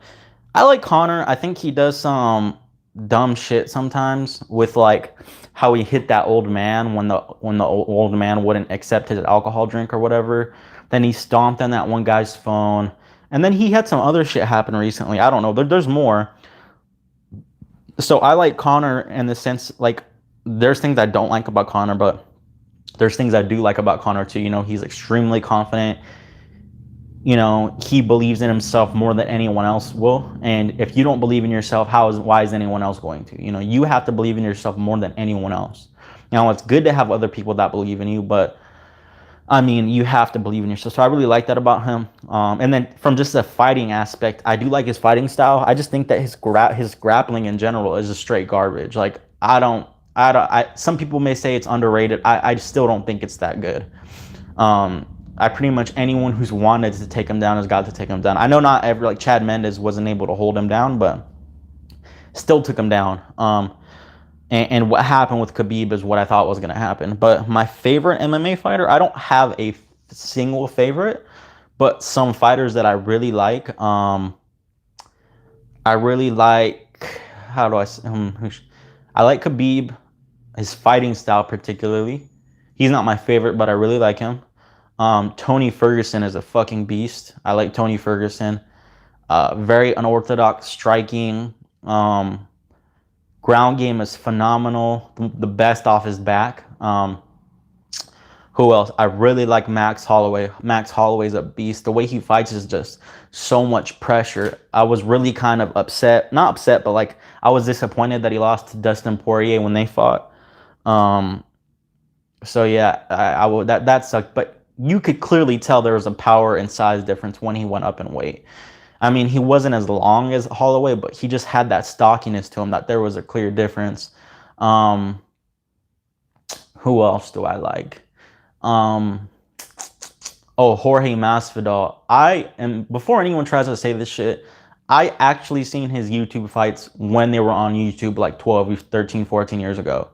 I like Conor. I think he does some dumb shit sometimes with like how he hit that old man when the old man wouldn't accept his alcohol drink or whatever. Then he stomped on that one guy's phone. And then he had some other shit happen recently. I don't know. There's more. So I like Conor in the sense like there's things I don't like about Conor, but there's things I do like about Conor too. You know, he's extremely confident. You know, he believes in himself more than anyone else will. And if you don't believe in yourself, why is anyone else going to? You know, you have to believe in yourself more than anyone else. Now, it's good to have other people that believe in you, but I mean, you have to believe in yourself. So I really like that about him. And then from just the fighting aspect, I do like his fighting style. I just think that his grappling in general is just straight garbage. Like some people may say it's underrated. I still don't think it's that good. I pretty much anyone who's wanted to take him down has got to take him down. I know not every, like Chad Mendes wasn't able to hold him down, but still took him down. And what happened with Khabib is what I thought was going to happen. But my favorite MMA fighter, I don't have a single favorite, but some fighters that I really like. I really like, how do I say, I like Khabib, his fighting style particularly. He's not my favorite, but I really like him. Tony Ferguson is a fucking beast. I like Tony Ferguson. Very unorthodox striking. Ground game is phenomenal. The best off his back. Who else? I really like Max Holloway. Max Holloway's a beast. The way he fights is just so much pressure. I was really kind of upset. Not upset, but like I was disappointed that he lost to Dustin Poirier when they fought. So yeah, that sucked. But you could clearly tell there was a power and size difference when he went up in weight. I mean, he wasn't as long as Holloway, but he just had that stockiness to him that there was a clear difference. Who else do I like? Jorge Masvidal. Before anyone tries to say this shit, I actually seen his YouTube fights when they were on YouTube like 12, 13, 14 years ago.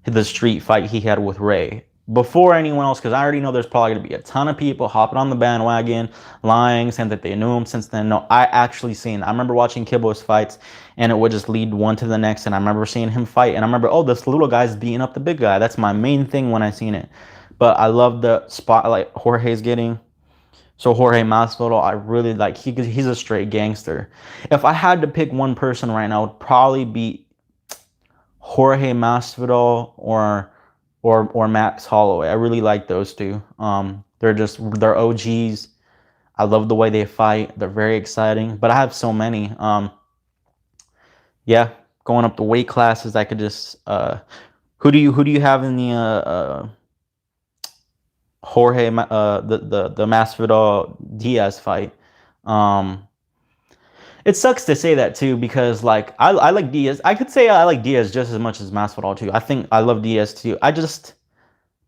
The street fight he had with Ray. Before anyone else, because I already know there's probably going to be a ton of people hopping on the bandwagon, lying, saying that they knew him since then. No, I actually seen. I remember watching Kibbo's fights, and it would just lead one to the next, and I remember seeing him fight, and I remember, oh, this little guy's beating up the big guy. That's my main thing when I seen it. But I love the spotlight Jorge's getting. So Jorge Masvidal, I really like. He's a straight gangster. If I had to pick one person right now, it would probably be Jorge Masvidal or Max Holloway. I really like those two. They're OGs. I love the way they fight. They're very exciting. But I have so many. Yeah, going up the weight classes, I could just who do you have in the Jorge the Masvidal Diaz fight? It sucks to say that too, because like I like Diaz. I could say I like Diaz just as much as Masvidal too. I think I love Diaz too.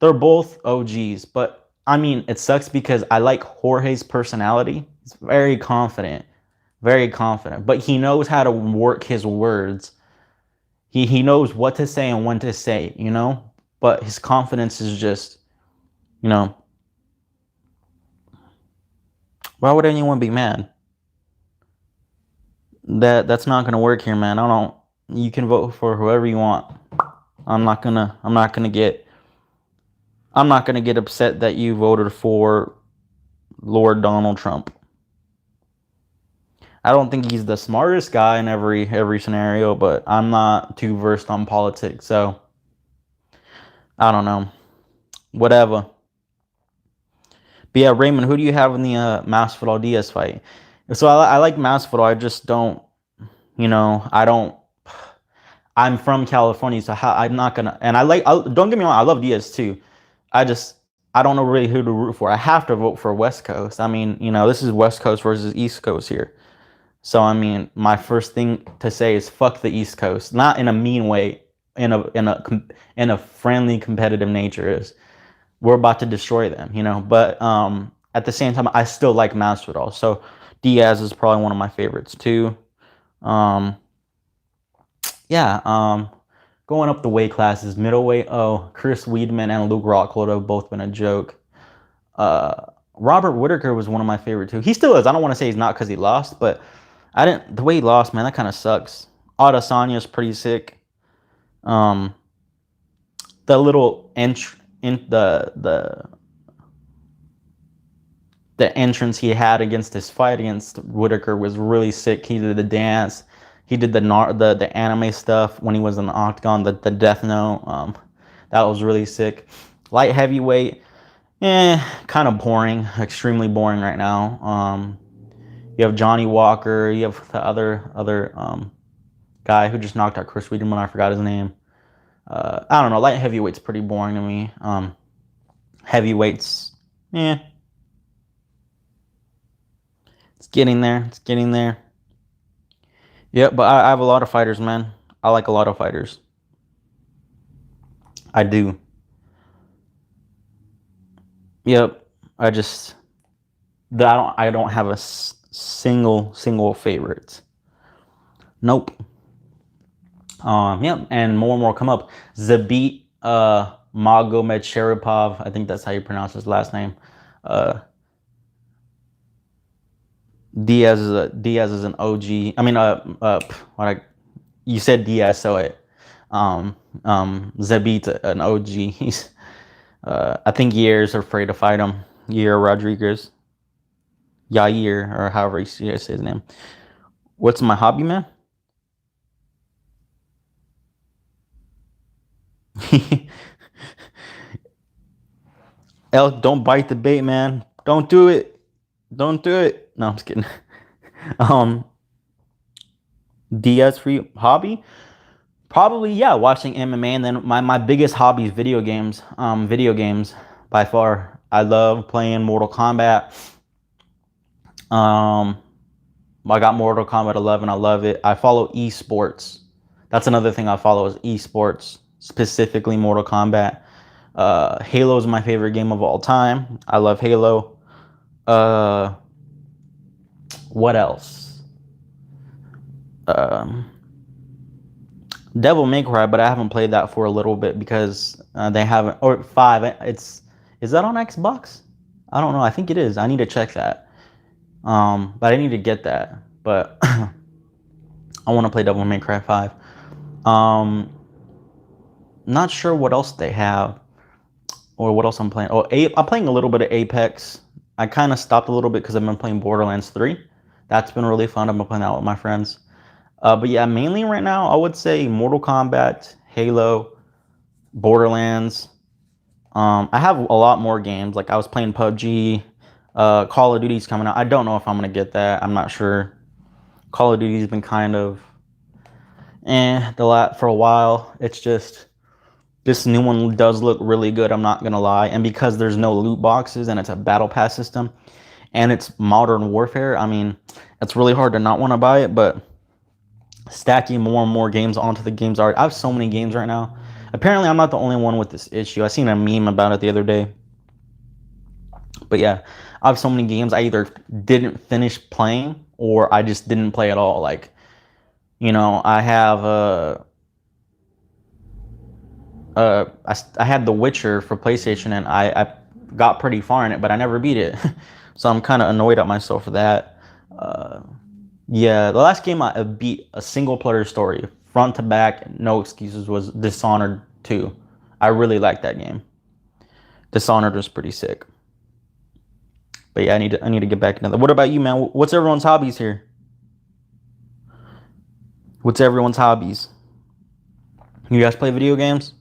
They're both OGs, but I mean it sucks because I like Jorge's personality. He's very confident, but he knows how to work his words. He knows what to say and when to say, you know. But his confidence is just, you know. Why would anyone be mad? That's not gonna work here, man. I don't. You can vote for whoever you want. I'm not gonna get upset that you voted for Lord Donald Trump. I don't think he's the smartest guy in every scenario, but I'm not too versed on politics, so I don't know. Whatever. But yeah, Raymond, who do you have in the Masvidal Diaz fight? So I like Masvidal. I just don't, you know, I don't. I'm from California, so I'm not gonna. And don't get me wrong, I love Diaz too. I don't know really who to root for. I have to vote for West Coast. I mean, you know, this is West Coast versus East Coast here. So I mean, my first thing to say is fuck the East Coast, not in a mean way, in a friendly, competitive nature. Is we're about to destroy them, you know. But at the same time, I still like Masvidal. So Diaz is probably one of my favorites too. Um, yeah. Going up the weight classes, middleweight. Oh, Chris Weidman and Luke Rockhold have both been a joke. Uh, Robert Whitaker was one of my favorite too. He still is. I don't want to say he's not because he lost, but I didn't. The way he lost, man, that kind of sucks. Adesanya is pretty sick. Um, the little in the entrance he had against his fight against Whitaker was really sick. He did the dance. He did the anime stuff when he was in the octagon, the Death Note. That was really sick. Light heavyweight, kind of boring, extremely boring right now. You have Johnny Walker. You have the other guy who just knocked out Chris Weidman. I forgot his name. I don't know. Light heavyweight's pretty boring to me. Heavyweights, eh. It's getting there. It's getting there. Yep, but I have a lot of fighters, man. I like a lot of fighters. I do. Yep. I don't have a single favorite. Nope. Yep, and more come up. Zabit Magomed Sharipov. I think that's how you pronounce his last name. Uh Diaz is an OG. I mean, what you said Diaz, so Zabit an OG. He's I think Yair's afraid to fight him. Yair Rodriguez, Yair, or however you say his name. What's my hobby, man? Elk, don't bite the bait, man. Don't do it. Don't do it. No, I'm just kidding. Um, Diaz for you, hobby? Probably, yeah, watching MMA, and then my biggest hobby is video games. Video games by far. I love playing Mortal Kombat. Um, I got Mortal Kombat 11. I love it. I follow esports. That's another thing I follow is esports, specifically Mortal Kombat. Halo is my favorite game of all time. I love Halo. Uh, what else? Um, Devil May Cry, but I haven't played that for a little bit because they haven't. Or five. Is that on Xbox? I don't know. I think it is. I need to check that. But I need to get that. But I want to play Devil May Cry 5. Um, Not sure what else they have or what else I'm playing. Oh, I'm playing a little bit of Apex. I kind of stopped a little bit because I've been playing Borderlands 3. That's been really fun. I've been playing that with my friends. But yeah, mainly right now, I would say Mortal Kombat, Halo, Borderlands. I have a lot more games. Like I was playing PUBG. Call of Duty's coming out. I don't know if I'm gonna get that. I'm not sure. Call of Duty's been kind of for a while. It's just this new one does look really good. I'm not gonna lie. And because there's no loot boxes and it's a battle pass system and it's Modern Warfare, I mean, it's really hard to not want to buy it. But stacking more and more games onto the games art. I have so many games right now. Apparently, I'm not the only one with this issue. I seen a meme about it the other day. But yeah, I have so many games I either didn't finish playing or I just didn't play at all. Like, I have I had The Witcher for PlayStation and I got pretty far in it, but I never beat it. So I'm kind of annoyed at myself for that. Yeah, the last game I beat a single player story, front to back, no excuses, was Dishonored 2. I really liked that game. Dishonored was pretty sick. But yeah, I need to get back into that. What about you, man? What's everyone's hobbies here? What's everyone's hobbies? You guys play video games?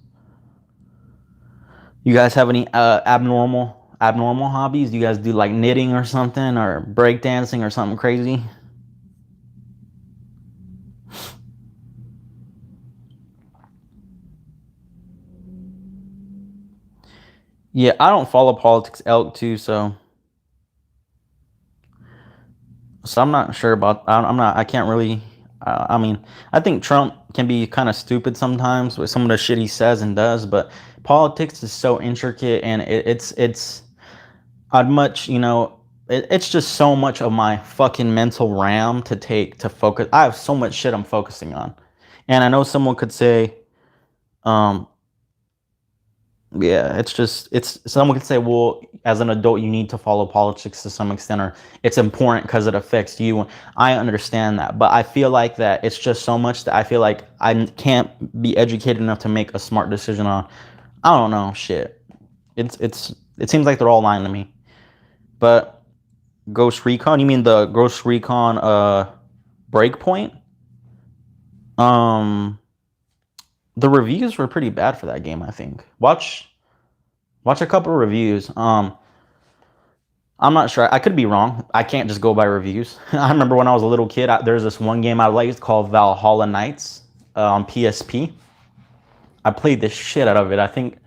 You guys have any abnormal hobbies? Do you guys do like knitting or something, or breakdancing or something crazy? Yeah, I don't follow politics elk too, so I'm not sure about. I'm not. I can't really. I mean, I think Trump can be kind of stupid sometimes with some of the shit he says and does, but politics is so intricate, and it's. I'd much. it's just so much of my fucking mental RAM to take to focus. I have so much shit I'm focusing on. And I know someone could say, um, yeah, it's just it's someone could say, well, as an adult, you need to follow politics to some extent, or it's important because it affects you. I understand that, but I feel like that it's just so much that I feel like I can't be educated enough to make a smart decision on. I don't know, shit. It seems like they're all lying to me. But Ghost Recon, you mean the Ghost Recon Breakpoint? Um, the reviews were pretty bad for that game, I think. Watch a couple of reviews. I'm not sure. I could be wrong. I can't just go by reviews. I remember when I was a little kid, there's this one game I liked called Valhalla Knights on PSP. I played the shit out of it. I think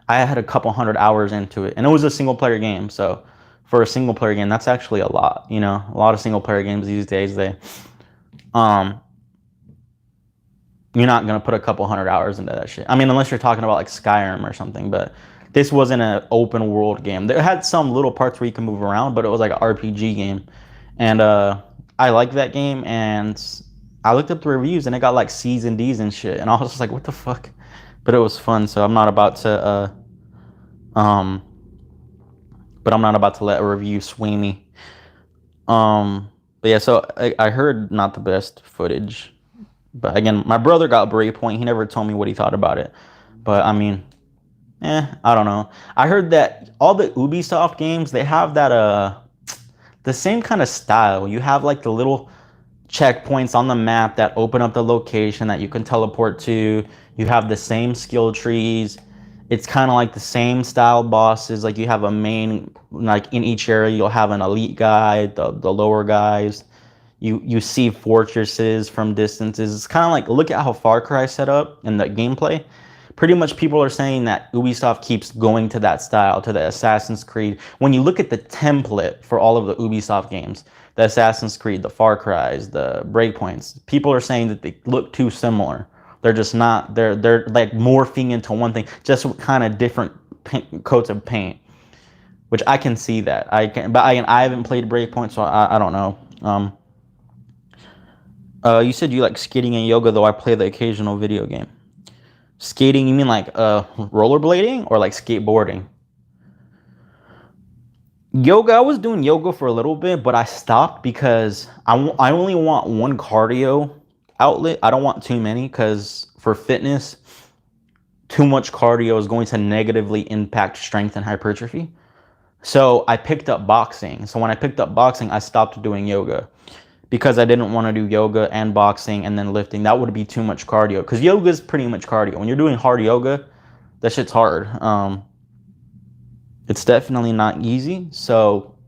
I had a couple hundred hours into it, and it was a single player game. So for a single player game, that's actually a lot. You know, a lot of single player games these days, um, you're not gonna put a couple hundred hours into that shit. I mean, unless you're talking about like Skyrim or something, but this wasn't an open world game. There had some little parts where you can move around, but it was like an RPG game. And I liked that game, and I looked up the reviews, and it got like C's and D's and shit. And I was just like, what the fuck? But it was fun, so I'm not about to um but I'm not about to let a review sway me. But yeah, so I heard not the best footage. But again, my brother got Breakpoint. He never told me what he thought about it. But I mean, I don't know. I heard that all the Ubisoft games, they have that the same kind of style. You have like the little checkpoints on the map that open up the location that you can teleport to. You have the same skill trees. It's kind of like the same style bosses. Like you have a main, like in each area, you'll have an elite guy, the lower guys. You see fortresses from distances. It's kind of like, look at how Far Cry set up in the gameplay. Pretty much people are saying that Ubisoft keeps going to that style, to the Assassin's Creed. When you look at the template for all of the Ubisoft games, the Assassin's Creed, the Far Cries, the Breakpoints, people are saying that they look too similar. They're just not, they're like morphing into one thing, just with kind of different coats of paint, which I can see that. But I haven't played Breakpoint, so I don't know. You said you like skating and yoga, though I play the occasional video game. Skating, you mean like rollerblading or like skateboarding? Yoga, I was doing yoga for a little bit, but I stopped because I only want one cardio outlet. I don't want too many because for fitness, too much cardio is going to negatively impact strength and hypertrophy. So I picked up boxing. So when I picked up boxing, I stopped doing yoga because I didn't want to do yoga and boxing and then lifting. That would be too much cardio because yoga is pretty much cardio. When you're doing hard yoga, that shit's hard. It's definitely not easy. So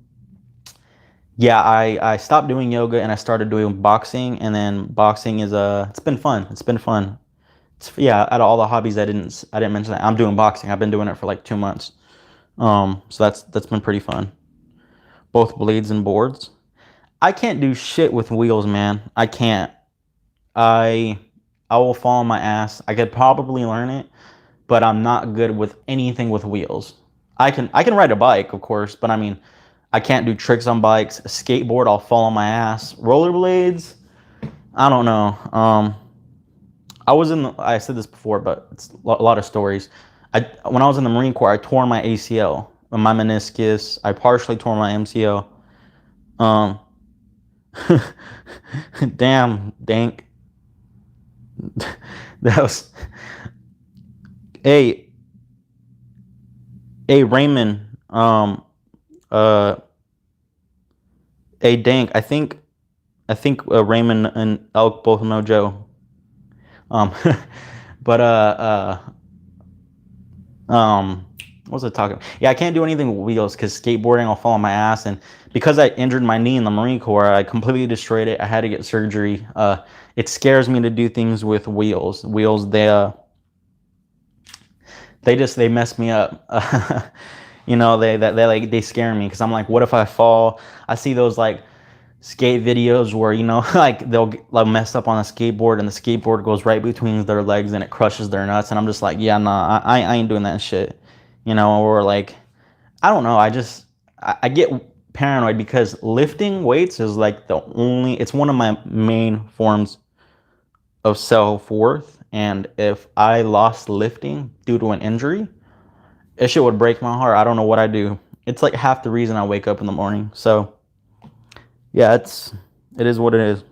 yeah, I stopped doing yoga and I started doing boxing, and then boxing is it's been fun. It's been fun. Yeah, out of all the hobbies I didn't mention that. I'm doing boxing. I've been doing it for like 2 months. So that's been pretty fun. Both blades and boards. I can't do shit with wheels, man. I can't. I I will fall on my ass. I could probably learn it, but I'm not good with anything with wheels. I can ride a bike, of course, but I mean, I can't do tricks on bikes. A skateboard, I'll fall on my ass. Rollerblades, I don't know. I said this before, but it's a lot of stories. When I was in the Marine Corps, I tore my ACL, my meniscus. I partially tore my MCL. Um, damn, dank. That was. Hey, hey, Raymond. Uh, hey, dank. I think Raymond and Elk both know Joe. Um, but what was I talking about? Yeah, I can't do anything with wheels because skateboarding, I'll fall on my ass, and because I injured my knee in the Marine Corps, I completely destroyed it. I had to get surgery. It scares me to do things with wheels. Wheels, they mess me up. They scare me because I'm like, what if I fall? I see those like skate videos where like they'll get, like mess up on a skateboard and the skateboard goes right between their legs and it crushes their nuts, and I'm just like, yeah, nah, I ain't doing that shit. Or like, I don't know, I get paranoid because lifting weights is like it's one of my main forms of self-worth. And if I lost lifting due to an injury, it shit would break my heart. I don't know what I do. It's like half the reason I wake up in the morning. So yeah, it is what it is.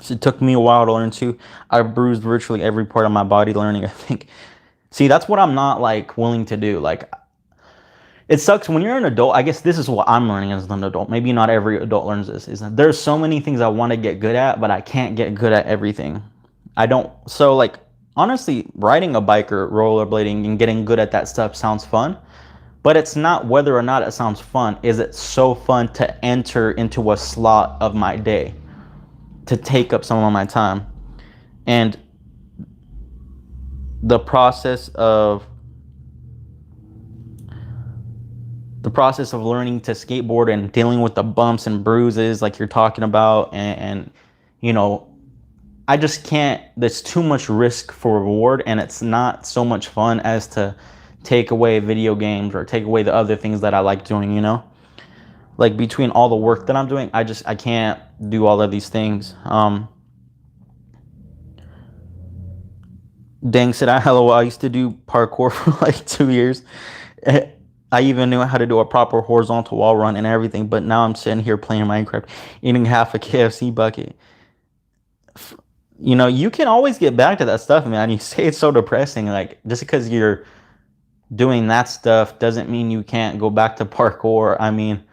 So it took me a while to learn too. I bruised virtually every part of my body learning, I think. See, that's what I'm not like willing to do. Like, it sucks when you're an adult. I guess this is what I'm learning as an adult. Maybe not every adult learns this. Is that there's so many things I want to get good at, but I can't get good at everything. I don't. So like, honestly, riding a bike or rollerblading and getting good at that stuff sounds fun. But it's not whether or not it sounds fun. Is it so fun to enter into a slot of my day, to take up some of my time? And the process of learning to skateboard and dealing with the bumps and bruises like you're talking about, and you know, I just can't. There's too much risk for reward, and it's not so much fun as to take away video games or take away the other things that I like doing, you know? Like, between all the work that I'm doing, I can't do all of these things. Dang said, hello, I used to do parkour for like 2 years. I even knew how to do a proper horizontal wall run and everything, but now I'm sitting here playing Minecraft, eating half a KFC bucket. You know, you can always get back to that stuff, man. You say it's so depressing. Like, just because you're doing that stuff doesn't mean you can't go back to parkour. I mean,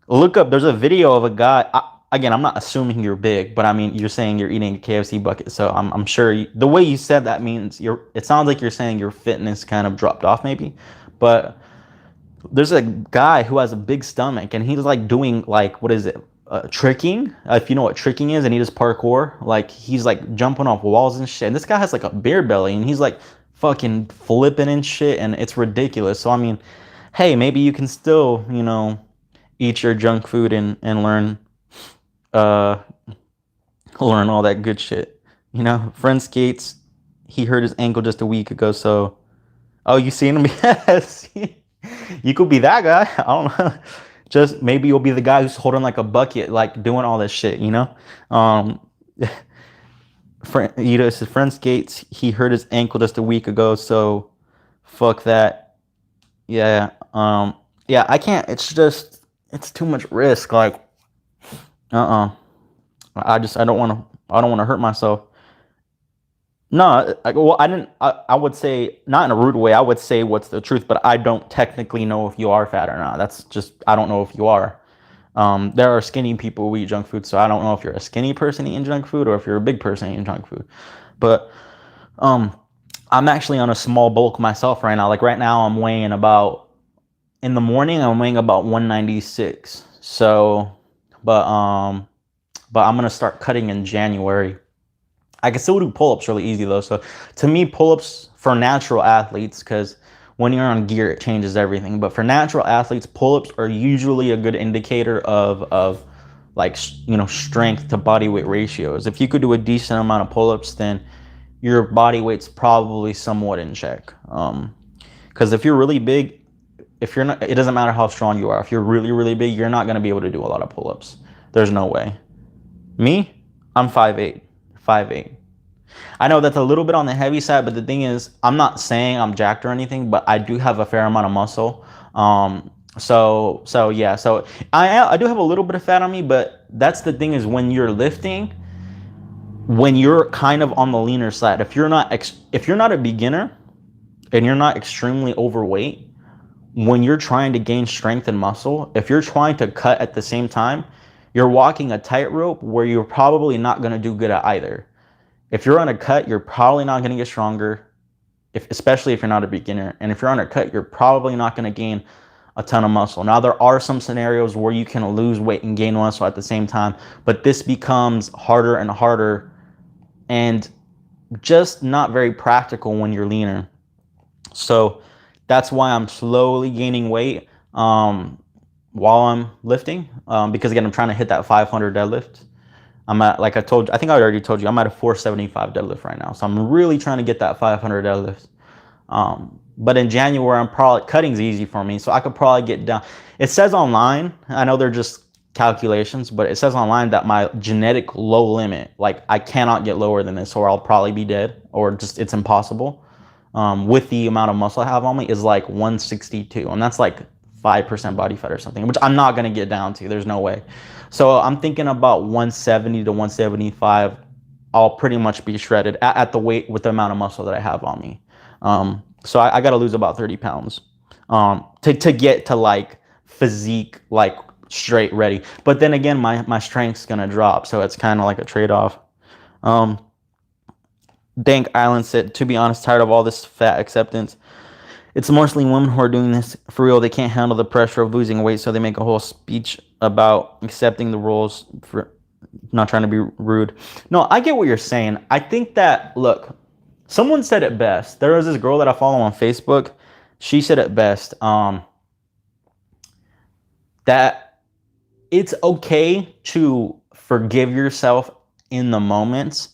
look up, there's a video of a guy. Again, I'm not assuming you're big, but I mean, you're saying you're eating a KFC bucket. So I'm sure the way you said that means it sounds like you're saying your fitness kind of dropped off maybe. But there's a guy who has a big stomach and he's like doing like, what is it? Tricking, if you know what tricking is, and he does parkour. Like, he's like jumping off walls and shit. And this guy has like a beer belly and he's like fucking flipping and shit, and it's ridiculous. So I mean, hey, maybe you can still, you know, eat your junk food and learn learn all that good shit. You know, friend skates, he hurt his ankle just a week ago. So, oh, you seen him? Yes. You could be that guy. I don't know. Just maybe you'll be the guy who's holding like a bucket, like doing all this shit, you know? Friend skates, he hurt his ankle just a week ago, so fuck that. Yeah. Yeah, I can't. It's too much risk. Like, I don't want to hurt myself. No, I would say, not in a rude way, I would say what's the truth, but I don't technically know if you are fat or not. That's just, I don't know if you are. There are skinny people who eat junk food, so I don't know if you're a skinny person eating junk food or if you're a big person eating junk food. But I'm actually on a small bulk myself right now. Like, right now I'm weighing about, in the morning I'm weighing about 196. So, but I'm gonna start cutting in January. I can still do pull-ups really easy though. So to me, pull-ups for natural athletes, because when you're on gear, it changes everything. But for natural athletes, pull-ups are usually a good indicator of like, you know, strength to body weight ratios. If you could do a decent amount of pull-ups, then your body weight's probably somewhat in check. Because if you're really big, if you're not, it doesn't matter how strong you are. If you're really, really big, you're not going to be able to do a lot of pull-ups. There's no way. Me, I'm 5'8". 5'8". I know that's a little bit on the heavy side, but the thing is, I'm not saying I'm jacked or anything, but I do have a fair amount of muscle. So yeah, so I do have a little bit of fat on me, but that's the thing, is when you're lifting, when you're kind of on the leaner side, if you're not a beginner and you're not extremely overweight, when you're trying to gain strength and muscle, if you're trying to cut at the same time, you're walking a tightrope where you're probably not going to do good at either. If you're on a cut, you're probably not going to get stronger, especially if you're not a beginner. And if you're on a cut, you're probably not going to gain a ton of muscle. Now, there are some scenarios where you can lose weight and gain muscle at the same time, but this becomes harder and harder and just not very practical when you're leaner. So that's why I'm slowly gaining weight while I'm lifting, because again, I'm trying to hit that 500 deadlift. I'm at, like I think I already told you, I'm at a 475 deadlift right now. So I'm really trying to get that 500 deadlift. But in January, I'm probably cutting's easy for me, so I could probably get down. It says online, I know they're just calculations, but it says online that my genetic low limit, like I cannot get lower than this, or I'll probably be dead, or just it's impossible. With the amount of muscle I have on me, is like 162, and that's like 5% body fat or something, which I'm not gonna get down to. There's no way. So I'm thinking about 170 to 175. I'll pretty much be shredded at the weight with the amount of muscle that I have on me. So I got to lose about 30 pounds to get to like physique, like straight ready. But then again, my strength's gonna drop, so it's kind of like a trade-off. Um, Dank Island said, to be honest, tired of all this fat acceptance. It's mostly women who are doing this for real. They can't handle the pressure of losing weight, so they make a whole speech about accepting the rules for not trying to be rude. No, I get what you're saying. I think that, look, someone said it best. There was this girl that I follow on Facebook. She said it best. That it's okay to forgive yourself in the moments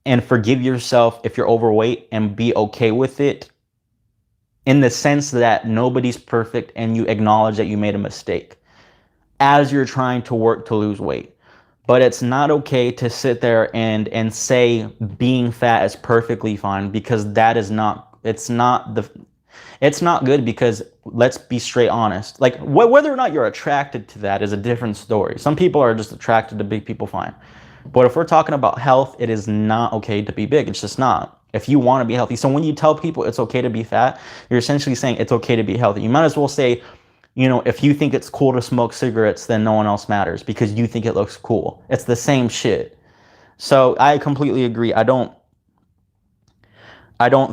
and forgive yourself if you're overweight and be okay with it, in the sense that nobody's perfect and you acknowledge that you made a mistake as you're trying to work to lose weight. But it's not okay to sit there and say being fat is perfectly fine, because that is not, it's not good. Because let's be straight honest, like whether or not you're attracted to that is a different story. Some people are just attracted to big people, fine. But if we're talking about health, it is not okay to be big. It's just not. If you want to be healthy. So when you tell people it's okay to be fat, you're essentially saying it's okay to be healthy. You might as well say, if you think it's cool to smoke cigarettes, then no one else matters because you think it looks cool. It's the same shit. So I completely agree. I don't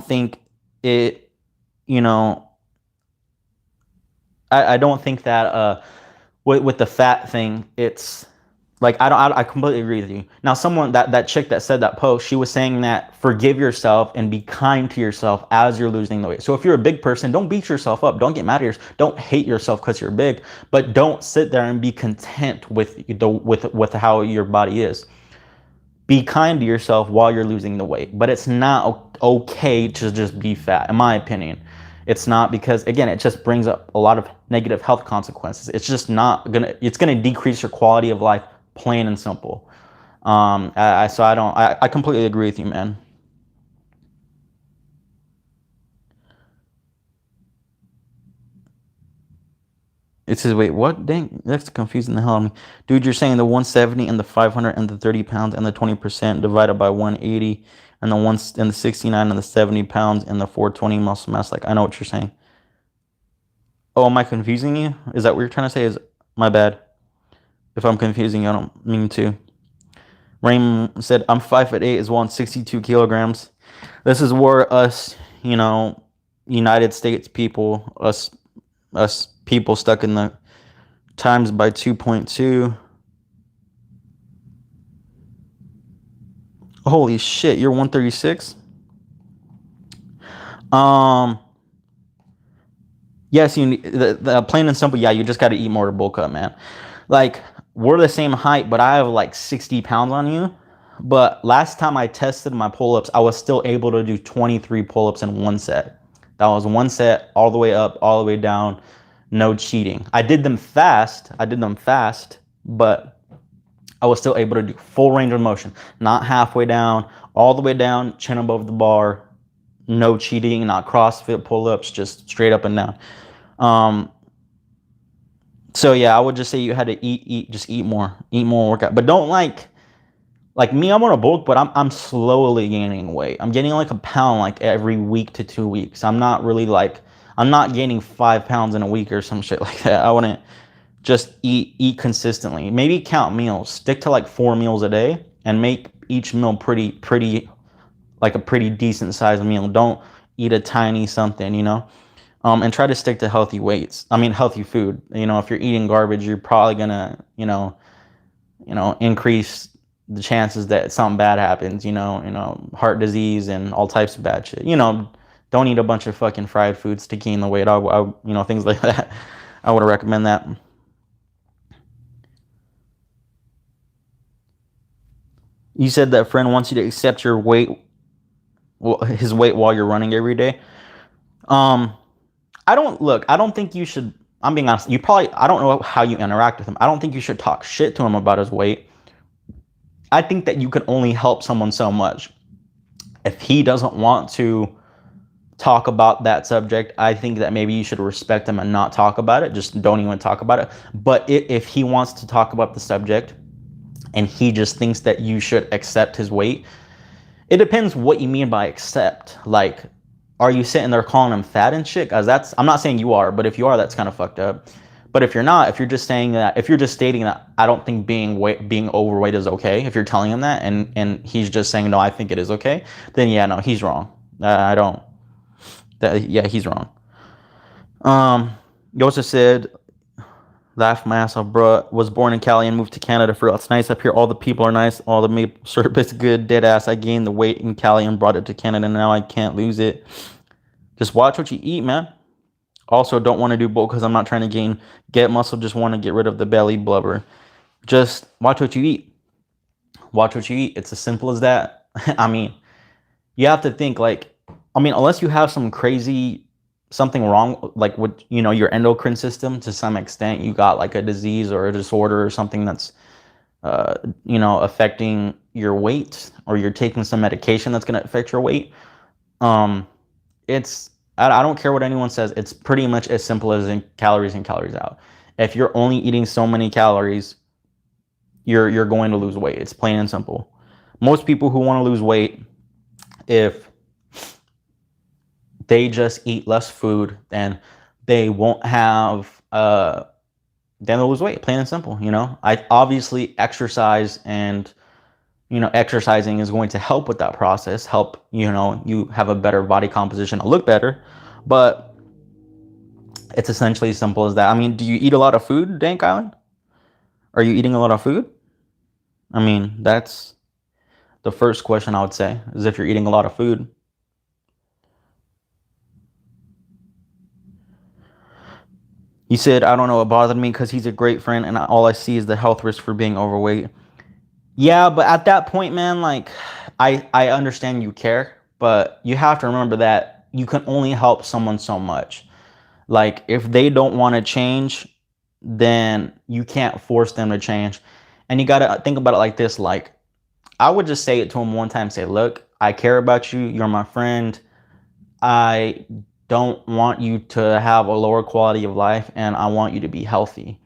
think it, I don't think that with the fat thing, it's like I completely agree with you. Now, someone that chick that said that post, she was saying that forgive yourself and be kind to yourself as you're losing the weight. So if you're a big person, don't beat yourself up. Don't get mad at yourself. Don't hate yourself because you're big, but don't sit there and be content with how your body is. Be kind to yourself while you're losing the weight, but it's not okay to just be fat, in my opinion. It's not, because again, it just brings up a lot of negative health consequences. It's just not gonna, it's gonna decrease your quality of life, plain and simple. I completely agree with you, man. It says, wait, what? Dang, that's confusing the hell out of me. Dude, you're saying the 170 and the 500 and the 30 pounds and the 20% divided by 180 and the 69 and the 70 pounds and the 420 muscle mass. Like, I know what you're saying. Oh, am I confusing you? Is that what you're trying to say? Is my bad. If I'm confusing you, I don't mean to. Rain said, I'm 5'8" as well, and 62 kilograms. This is where us, United States people, us people stuck in the times by 2.2. Holy shit, you're 136? Yes, the plain and simple, yeah, you just got to eat more to bulk up, man. Like, we're the same height, but I have like 60 pounds on you. But last time I tested my pull-ups, I was still able to do 23 pull-ups in one set. That was one set, all the way up, all the way down, no cheating. I did them fast, but I was still able to do full range of motion, not halfway down, all the way down, chin above the bar, no cheating, not CrossFit pull-ups, just straight up and down. So yeah, I would just say you had to just eat more, workout, but don't like me. I'm on a bulk, but I'm slowly gaining weight. I'm getting like a pound like every week to 2 weeks. I'm not really like, I'm not gaining 5 pounds in a week or some shit like that. I wouldn't. Just eat consistently. Maybe count meals. Stick to like 4 meals a day and make each meal pretty like a pretty decent sized meal. Don't eat a tiny something, and try to stick to healthy weights. I mean, healthy food. If you're eating garbage, you're probably gonna, increase the chances that something bad happens. Heart disease and all types of bad shit. Don't eat a bunch of fucking fried foods to gain the weight. Things like that. I would recommend that. You said that friend wants you to accept your weight, his weight while you're running every day. Um, I don't think you should, I'm being honest, I don't know how you interact with him. I don't think you should talk shit to him about his weight. I think that you can only help someone so much. If he doesn't want to talk about that subject, I think that maybe you should respect him and not talk about it. Just don't even talk about it. But if he wants to talk about the subject and he just thinks that you should accept his weight, it depends what you mean by accept. Like, are you sitting there calling him fat and shit? Because I'm not saying you are, but if you are, that's kind of fucked up. But if you're not, if you're just saying that, if you're just stating that I don't think being overweight is okay, if you're telling him that and he's just saying no, I think it is okay, then yeah, no, he's wrong. I don't. Yeah, he's wrong. You also said, laugh my ass off, bro. Was born in Cali and moved to Canada for real. It's nice up here. All the people are nice. All the maple syrup is good. Dead ass. I gained the weight in Cali and brought it to Canada. Now I can't lose it. Just watch what you eat, man. Also, don't want to do both because I'm not trying to get muscle. Just want to get rid of the belly blubber. Just watch what you eat. Watch what you eat. It's as simple as that. I mean, you have to think like, I mean, unless you have some crazy something wrong, like with your endocrine system to some extent, you got like a disease or a disorder or something that's affecting your weight, or you're taking some medication that's going to affect your weight. It's I don't care what anyone says. It's pretty much as simple as in calories in, calories out. If you're only eating so many calories, you're going to lose weight. It's plain and simple. Most people who want to lose weight, if they just eat less food, then they won't have then they'll lose weight. Plain and simple. I obviously exercise, and exercising is going to help with that process, help you have a better body composition, look better. But it's essentially as simple as that. I mean, do you eat a lot of food, Dank Island? Are you eating a lot of food? I mean, that's the first question I would say, is if you're eating a lot of food. You said, I don't know, it bothered me because he's a great friend and all I see is the health risk for being overweight. Yeah, but at that point, man, like, I understand you care, but you have to remember that you can only help someone so much. Like, if they don't want to change, then you can't force them to change. And you got to think about it like this. Like, I would just say it to him one time, say, look, I care about you. You're my friend. I don't want you to have a lower quality of life, and I want you to be healthy,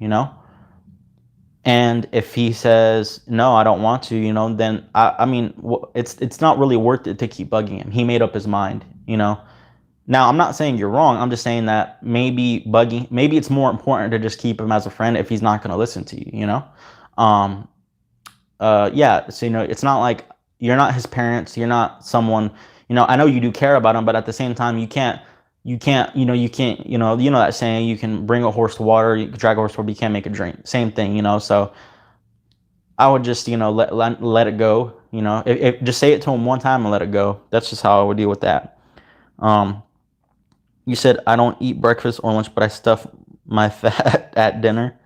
And if he says, no, I don't want to, then I mean, it's not really worth it to keep bugging him. He made up his mind. Now, I'm not saying you're wrong. I'm just saying that maybe it's more important to just keep him as a friend if he's not going to listen to you. Um, yeah, so, it's not like you're not his parents. You're not someone, I know you do care about him, but at the same time, you can't, that saying, you can bring a horse to water, you can drag a horse to water, but you can't make it drink. Same thing, so I would just, let it go, if just say it to him one time and let it go. That's just how I would deal with that. You said, I don't eat breakfast or lunch, but I stuff my fat at dinner.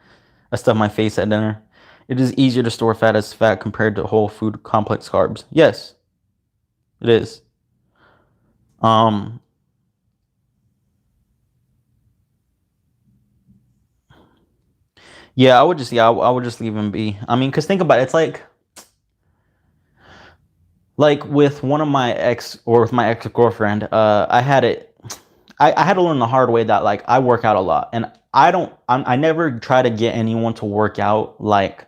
I stuff my face at dinner. It is easier to store fat as fat compared to whole food complex carbs. Yes, it is. Um, yeah, I would just leave him be. I mean, cause think about it, it's like with one of my ex or with my ex-girlfriend, I had to learn the hard way that like I work out a lot, and I never try to get anyone to work out like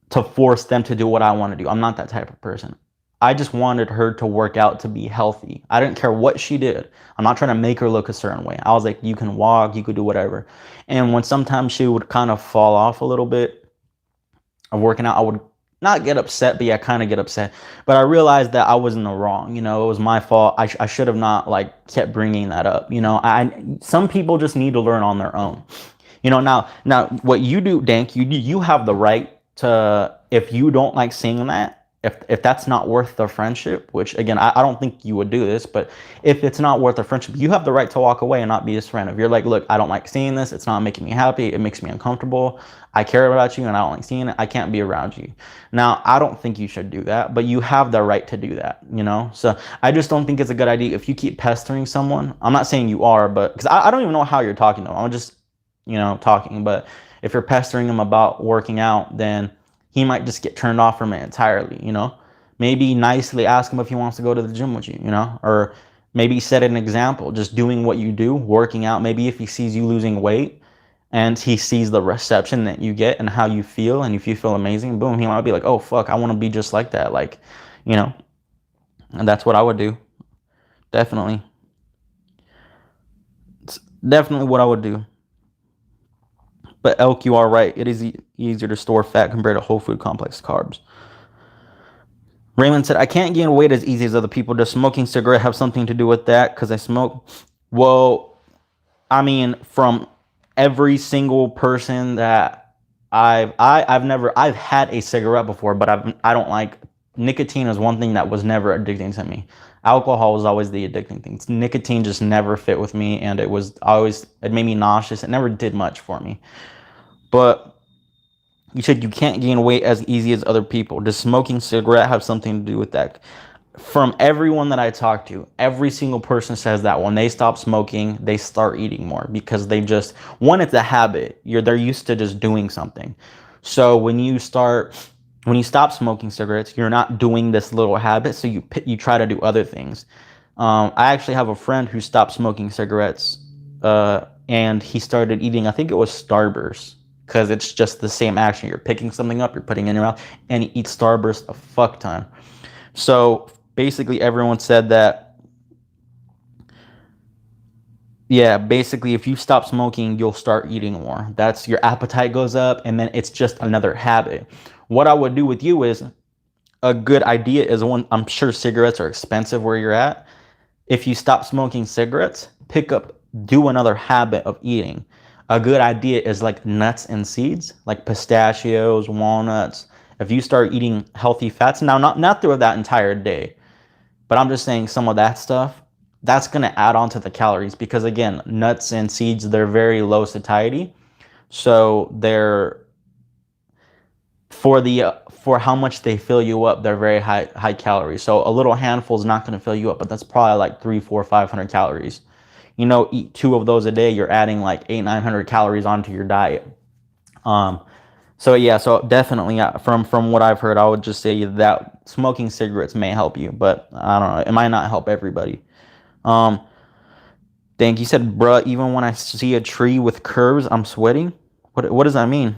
to force them to do what I want to do. I'm not that type of person. I just wanted her to work out to be healthy. I didn't care what she did. I'm not trying to make her look a certain way. I was like, you can walk, you could do whatever. And when sometimes she would kind of fall off a little bit of working out, I would not get upset, but yeah, kind of get upset. But I realized that I was in the wrong. It was my fault. I should have not like kept bringing that up. Some people just need to learn on their own. Now what you do, Dank, you have the right to, if you don't like seeing that, if that's not worth the friendship, which again, I don't think you would do this, but if it's not worth the friendship, you have the right to walk away and not be his friend. If you're like, look, I don't like seeing this, it's not making me happy, it makes me uncomfortable, I care about you and I don't like seeing it, I can't be around you. Now, I don't think you should do that, but you have the right to do that, you know? So I just don't think it's a good idea if you keep pestering someone. I'm not saying you are, but because I don't even know how you're talking to them. I'm just, talking. But if you're pestering him about working out, then he might just get turned off from it entirely. Maybe nicely ask him if he wants to go to the gym with you, or maybe set an example, just doing what you do, working out. Maybe if he sees you losing weight and he sees the reception that you get and how you feel, and if you feel amazing, boom, he might be like, oh, fuck, I want to be just like that. Like, and that's what I would do. Definitely. It's definitely what I would do. But Elk, you are right. It is easier to store fat compared to whole food complex carbs. Raymond said, I can't gain weight as easy as other people. Does smoking cigarette have something to do with that? Because I smoke. Well, I mean, from every single person that I've had a cigarette before, but I don't like nicotine is one thing that was never addicting to me. Alcohol was always the addicting thing. Nicotine just never fit with me, and it made me nauseous. It never did much for me. But you said you can't gain weight as easy as other people. Does smoking cigarette have something to do with that? From everyone that I talk to, every single person says that when they stop smoking, they start eating more because it's a habit. They're used to just doing something. So when you stop smoking cigarettes, you're not doing this little habit. So you try to do other things. I actually have a friend who stopped smoking cigarettes, and he started eating, I think it was Starburst. Because it's just the same action. You're picking something up, you're putting it in your mouth, and he eats Starburst a fuck ton. So basically everyone said that, yeah, basically if you stop smoking, you'll start eating more. That's your appetite goes up, and then it's just another habit. What I would do with you is, a good idea is, one, I'm sure cigarettes are expensive where you're at. If you stop smoking cigarettes, do another habit of eating. A good idea is like nuts and seeds, like pistachios, walnuts. If you start eating healthy fats, now not throughout that entire day, but I'm just saying some of that stuff, that's going to add on to the calories because, again, nuts and seeds, they're very low satiety. So for how much they fill you up, they're very high calories. So a little handful is not going to fill you up, but that's probably like 300, 400, 500 calories. Eat 2 of those a day, you're adding like 800, 900 calories onto your diet. So definitely from what I've heard, I would just say that smoking cigarettes may help you, but I don't know, it might not help everybody. Thank you said, bruh, even when I see a tree with curves, I'm sweating. What does that mean?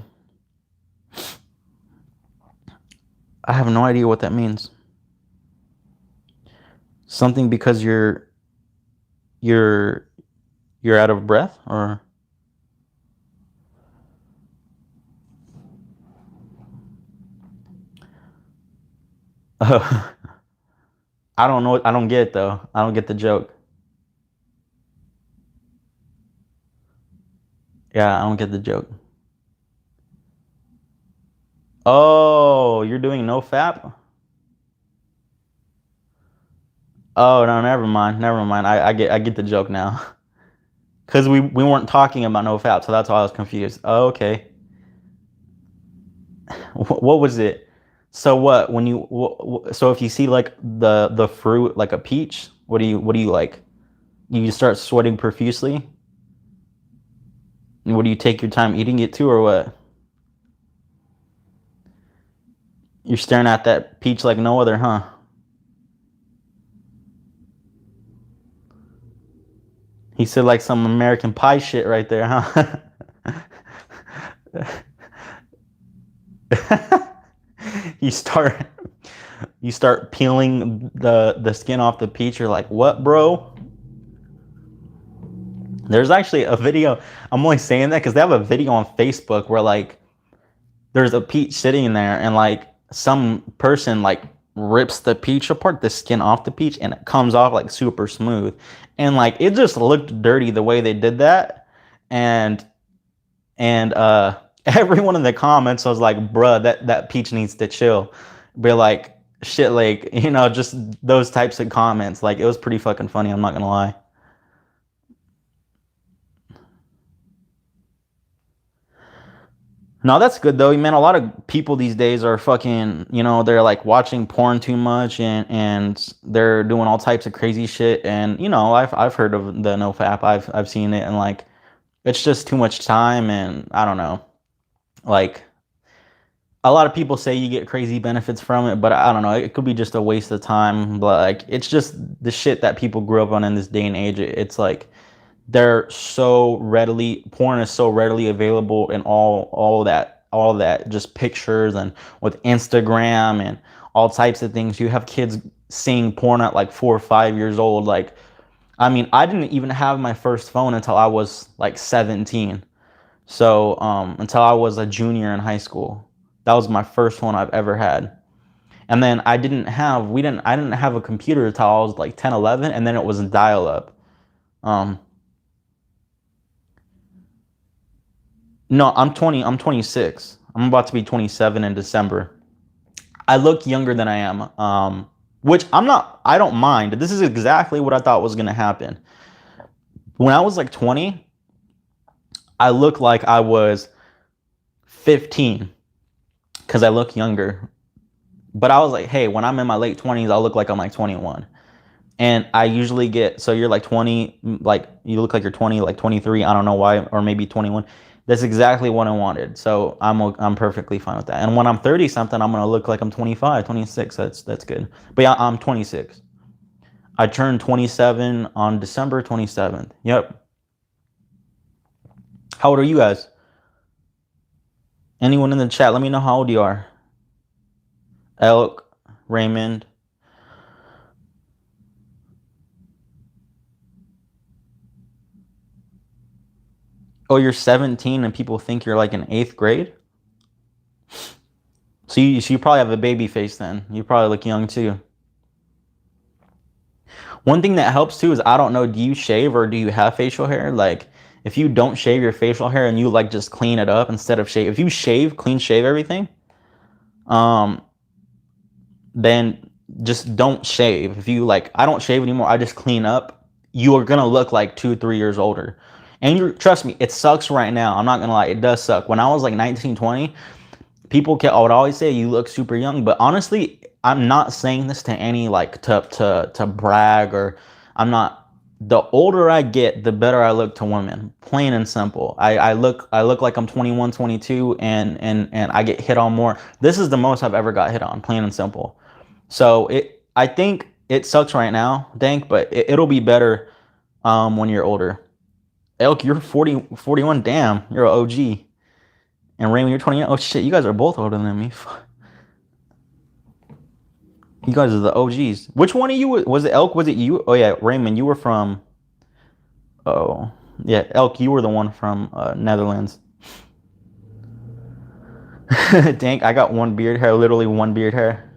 I have no idea what that means. Something because you're out of breath, or I don't know. I don't get it though. I don't get the joke. Yeah, I don't get the joke. Oh, you're doing no fap? Oh no, never mind. Never mind. I get the joke now. Cause we weren't talking about no fap, so that's why I was confused. Oh, okay. What was it? So what when so if you see like the fruit like a peach, what do you like? You start sweating profusely? What do you take your time eating it too, or what? You're staring at that peach like no other, huh? He said like some American Pie shit right there, huh? you start you start peeling the skin off the peach. You're like, what, bro? There's actually a video. I'm only saying that because they have a video on Facebook where like there's a peach sitting in there, and like some person like rips the peach apart, the skin off the peach, and it comes off like super smooth. And like it just looked dirty the way they did that. And everyone in the comments was like, bruh, that peach needs to chill. Be like, shit like, just those types of comments. Like it was pretty fucking funny, I'm not gonna lie. No, that's good though, man. A lot of people these days are fucking, they're like watching porn too much, and they're doing all types of crazy shit. And I've heard of the NoFap. I've seen it, and like it's just too much time, and I don't know. Like a lot of people say you get crazy benefits from it, but I don't know. It could be just a waste of time. But like it's just the shit that people grew up on in this day and age. It's like porn is so readily available, and all that just pictures, and with Instagram and all types of things. You have kids seeing porn at like 4 or 5 years old. Like, I mean, I didn't even have my first phone until I was like 17. So until I was a junior in high school, that was my first one I've ever had. And then I didn't have a computer until I was like 10, 11, and then it was dial up. um No, I'm 20. I'm 26. I'm about to be 27 in December. I look younger than I am, which I'm not. I don't mind. This is exactly what I thought was gonna happen. When I was like 20, I looked like I was 15 because I look younger. But I was like, hey, when I'm in my late 20s, I'll look like I'm like 21. And I usually get, so you're like 20, like you look like you're 20, like 23, I don't know why, or maybe 21. That's exactly what I wanted. So I'm perfectly fine with that. And when I'm 30 something, I'm gonna look like I'm 25, 26. That's good. But yeah, I'm 26. I turned 27 on December 27th. Yep. How old are you guys? Anyone in the chat, let me know how old you are. Elk, Raymond. Oh, you're 17 and people think you're like in eighth grade? So you probably have a baby face then. You probably look young too. One thing that helps too is, I don't know, do you shave or do you have facial hair? Like if you don't shave your facial hair and you like just clean it up instead of shave, if you shave, clean shave everything, um, then just don't shave. If you like, I don't shave anymore, I just clean up, you are gonna look like 2, 3 years older. And you trust me, it sucks right now. I'm not gonna lie, it does suck. When I was like 19, 20, I would always say you look super young, but honestly, I'm not saying this to any like to brag, or I'm not. The older I get, the better I look to women. Plain and simple. I look like I'm 21, 22, and I get hit on more. This is the most I've ever got hit on. Plain and simple. So I think it sucks right now, Dank, but it'll be better when you're older. Elk, you're 40, 41. Damn, you're an OG. And Raymond, you're 29. Oh shit, you guys are both older than me. You guys are the OGs. Which one of you was it? Elk? Was it you? Oh yeah, Raymond, you were from. Oh yeah, Elk, you were the one from Netherlands. Dank, I got one beard hair, literally one beard hair.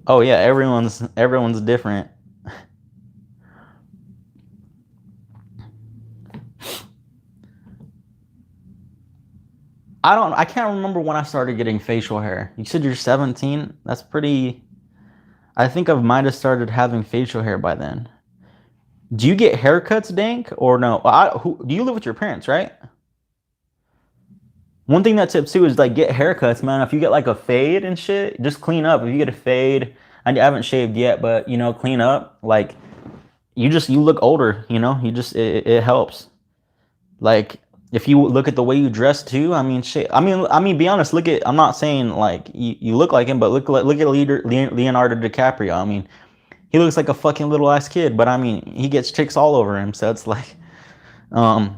Oh yeah, everyone's different. I can't remember when I started getting facial hair. You said you're 17? That's pretty. I think I might have started having facial hair by then. Do you get haircuts, Dank, or no? Do you live with your parents, right? One thing that tips too is like get haircuts, man. If you get like a fade and shit, just clean up. If you get a fade, I haven't shaved yet, but clean up. Like you look older. It helps. Like if you look at the way you dress too, I mean, shit. I mean, be honest. Look at. I'm not saying like you look like him, but look at Leonardo DiCaprio. I mean, he looks like a fucking little ass kid, but I mean, he gets chicks all over him. So it's like, um,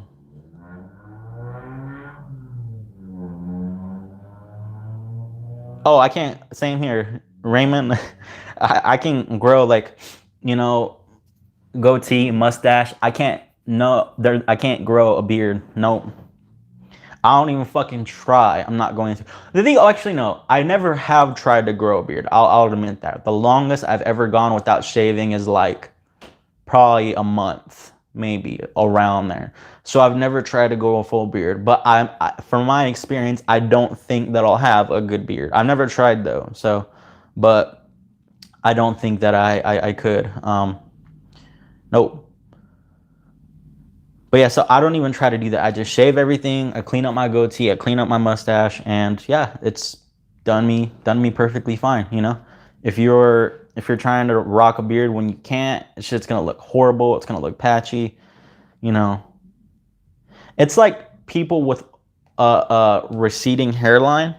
oh, I can't. Same here, Raymond. I can grow like, you know, goatee, mustache. I can't. No, there. I can't grow a beard. Nope. I don't even fucking try. I'm not going to. The thing, oh, actually, no. I never have tried to grow a beard. I'll admit that. The longest I've ever gone without shaving is like probably a month. maybe around there. So I've never tried to go a full beard, but from my experience, I don't think that I'll have a good beard. I've never tried though, so, but I don't think that I could. Nope. But yeah, so I don't even try to do that. I just shave everything. I clean up my goatee. I clean up my mustache, and yeah, it's done me perfectly fine. You know, if you're trying to rock a beard when you can't, it's just gonna look horrible. It's gonna look patchy. You know, it's like people with a receding hairline.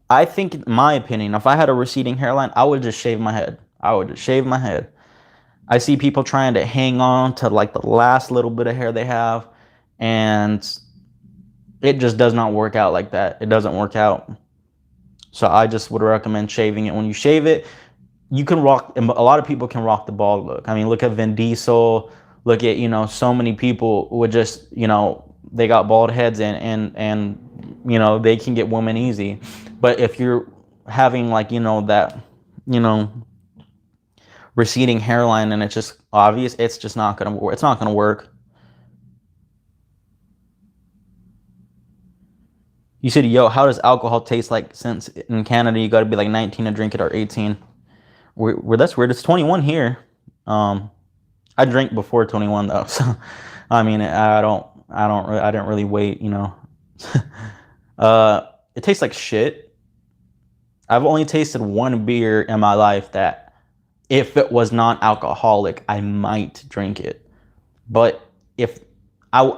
I think, in my opinion, if I had a receding hairline, I would just shave my head. I would just shave my head. I see people trying to hang on to like the last little bit of hair they have, and it just does not work out like that. It doesn't work out. So I just would recommend shaving it. When you shave it, you can rock, a lot of people can rock the bald look. I mean, look at Vin Diesel. Look at, so many people would just, they got bald heads, and they can get women easy. But if you're having like, that, you know, receding hairline and it's just obvious, it's just not gonna work. It's not gonna work. You said, yo, how does alcohol taste like? Since in Canada you got to be like 19 to drink it, or 18. That's weird. It's 21 here. I drank before 21 though, so I mean, I didn't really wait. It tastes like shit. I've only tasted one beer in my life that, if it was non-alcoholic, I might drink it. But I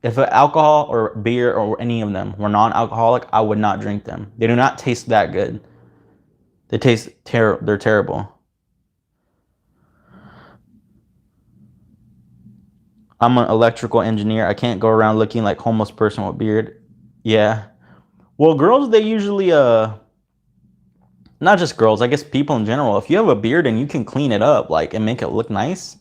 if alcohol or beer or any of them were non-alcoholic, I would not drink them. They do not taste that good. They're terrible. I'm an electrical engineer. I can't go around looking like homeless person with beard. Yeah. Well, girls, they usually not just girls, I guess people in general. If you have a beard and you can clean it up like and make it look nice,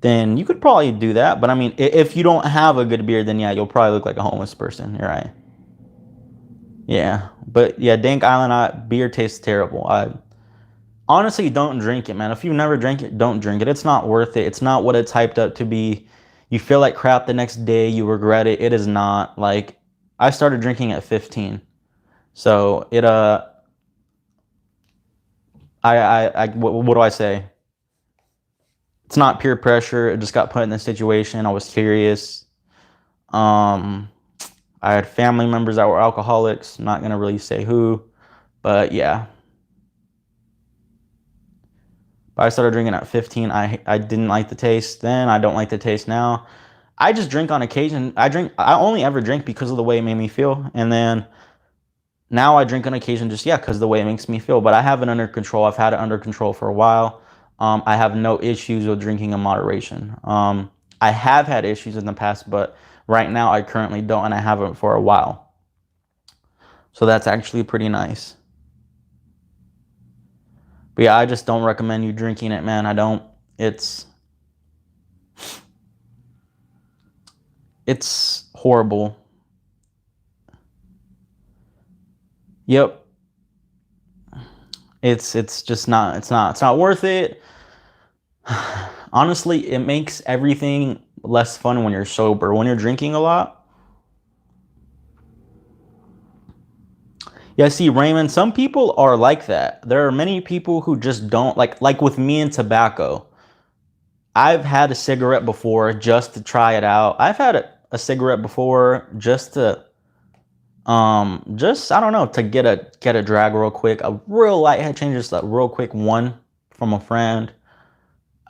then you could probably do that. But I mean, if you don't have a good beard, then yeah, you'll probably look like a homeless person. You're right. Yeah. But yeah, Dank Island beer tastes terrible. I honestly don't drink it, man. If you've never drank it, don't drink it. It's not worth it. It's not what it's hyped up to be. You feel like crap the next day. You regret it. It is not. Like, I started drinking at 15. So what do I say? It's not peer pressure. It just got put in this situation. I was curious. I had family members that were alcoholics. I'm not gonna really say who, but yeah. But I started drinking at 15. I didn't like the taste then. I don't like the taste now. I just drink on occasion. I only ever drink because of the way it made me feel. And then now I drink on occasion just, yeah, because of the way it makes me feel. But I have it under control. I've had it under control for a while. I have no issues with drinking in moderation. I have had issues in the past, but right now I currently don't, and I haven't for a while. So that's actually pretty nice. But yeah, I just don't recommend you drinking it, man. I don't. It's horrible. Yep. It's just not, it's not worth it. Honestly, it makes everything less fun when you're sober. When you're drinking a lot. Yeah, see, Raymond, some people are like that. There are many people who just don't like with me and tobacco. I've had a cigarette before just to try it out. I've had a cigarette before just to just, I don't know, to get a drag real quick, a real light head change, just a real quick one from a friend.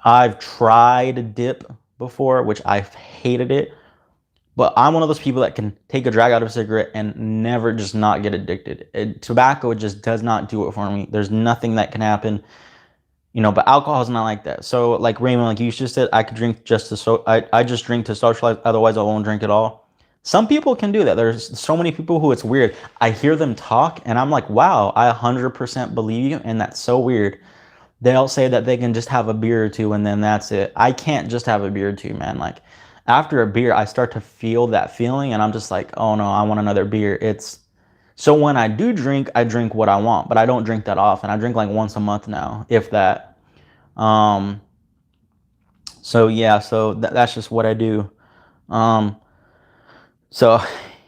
I've tried a dip before, which I've hated it. But I'm one of those people that can take a drag out of a cigarette and never just not get addicted. Tobacco just does not do it for me. There's nothing that can happen, but alcohol is not like that. So like Raymond, like you just said, I could drink just I just drink to socialize. Otherwise, I won't drink at all. Some people can do that. There's so many people who it's weird. I hear them talk and I'm like, wow, I 100% believe you. And that's so weird. They'll say that they can just have a beer or two and then that's it. I can't just have a beer or two, man. Like, after a beer, I start to feel that feeling and I'm just like, oh no, I want another beer. So when I do drink, I drink what I want, but I don't drink that often. I drink like once a month now, if that. So yeah, so that's just what I do. Um, so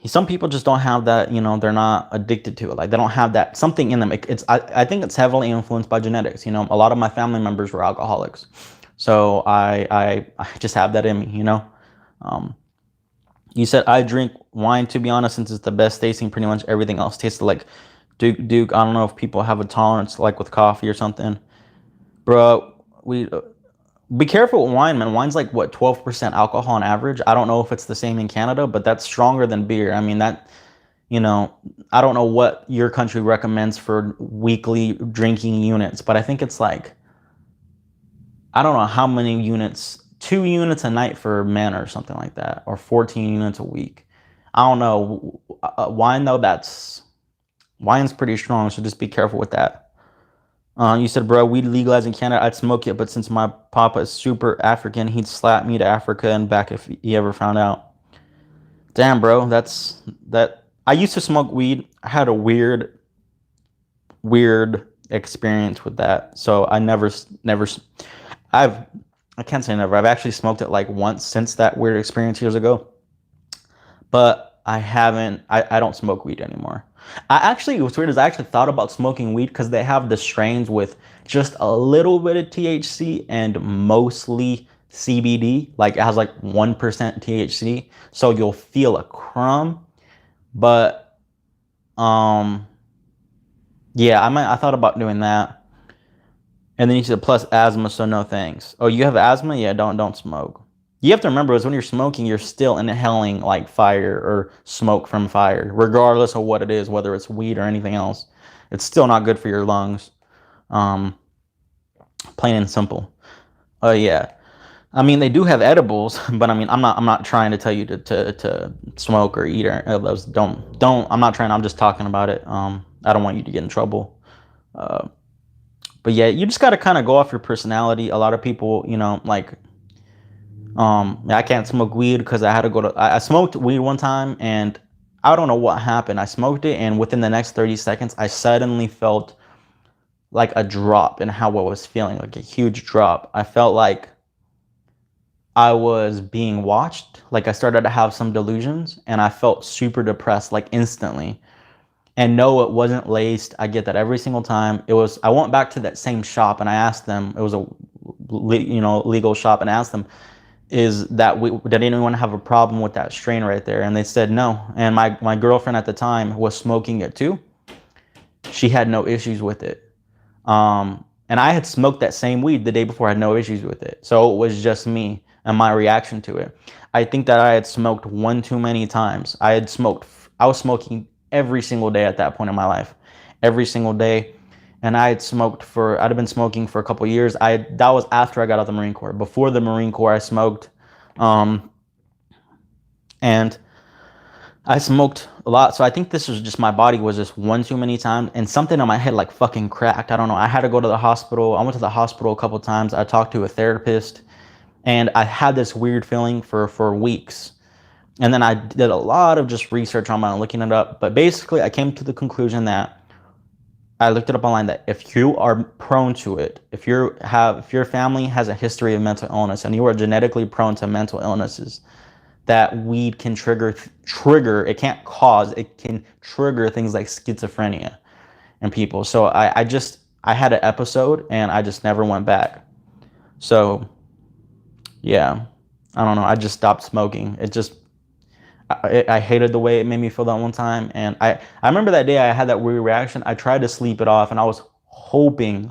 some people just don't have that, they're not addicted to it. Like they don't have that something in them. I think it's heavily influenced by genetics. A lot of my family members were alcoholics. So I just have that in me. Um, you said I drink wine, to be honest, since it's the best tasting. Pretty much everything else tastes like Duke. I don't know if people have a tolerance like with coffee or something. Bro, we be careful with wine, man. Wine's like what, 12% alcohol on average. I don't know if it's the same in Canada, but that's stronger than beer. I mean, you know, I don't know what your country recommends for weekly drinking units, but I think it's like, I don't know how many units, 2 units a night for men or something like that, or 14 units a week. I don't know. Wine though, wine's pretty strong, so just be careful with that. You said, bro, weed legalized in Canada. I'd smoke it, but since my papa is super African, he'd slap me to Africa and back if he ever found out. Damn, bro, that's that. I used to smoke weed. I had a weird experience with that. So I never, I've, I can't say never. I've actually smoked it like once since that weird experience years ago. But I haven't. I don't smoke weed anymore. What's weird is I actually thought about smoking weed because they have the strains with just a little bit of THC and mostly CBD. Like it has like 1% THC, so you'll feel a crumb. But um, yeah, I thought about doing that. And then you said plus asthma, so no thanks. Oh, you have asthma? Yeah, don't smoke. You have to remember is when you're smoking, you're still inhaling like fire or smoke from fire, regardless of what it is, whether it's weed or anything else. It's still not good for your lungs. Um, Plain and simple. Yeah. I mean, they do have edibles, but I mean, I'm not trying to tell you to smoke or eat or those. Don't. I'm not trying. I'm just talking about it. I don't want you to get in trouble. Uh, but yeah, you just got to kind of go off your personality. A lot of people, like I can't smoke weed because I had to go to. I smoked weed one time and I don't know what happened. I smoked it and within the next 30 seconds, I suddenly felt like a drop in how I was feeling, like a huge drop. I felt like I was being watched. Like I started to have some delusions and I felt super depressed like instantly. And no, it wasn't laced. I get that every single time. I went back to that same shop and I asked them, it was a legal shop, and I asked them, did anyone have a problem with that strain right there? And they said no. And my girlfriend at the time was smoking it too. She had no issues with it. And I had smoked that same weed the day before. I had no issues with it. So it was just me and my reaction to it. I think that I had smoked one too many times. I was smoking every single day at that point in my life, every single day. And I'd been smoking for a couple years. That was after I got out of the Marine Corps. Before the Marine Corps, I smoked, and I smoked a lot. So I think this was just my body was just one too many times, and something in my head like fucking cracked. I don't know. I had to go to the hospital. I went to the hospital a couple times. I talked to a therapist, and I had this weird feeling for weeks. And then I did a lot of just research on my own, looking it up. But basically, I came to the conclusion that I looked it up online that if you are prone to it, if your family has a history of mental illness and you are genetically prone to mental illnesses, that weed can trigger, it can't cause, it can trigger things like schizophrenia in people. So I had an episode and I just never went back. So yeah, I don't know. I just stopped smoking. I hated the way it made me feel that one time. And I remember that day I had that weird reaction. I tried to sleep it off and I was hoping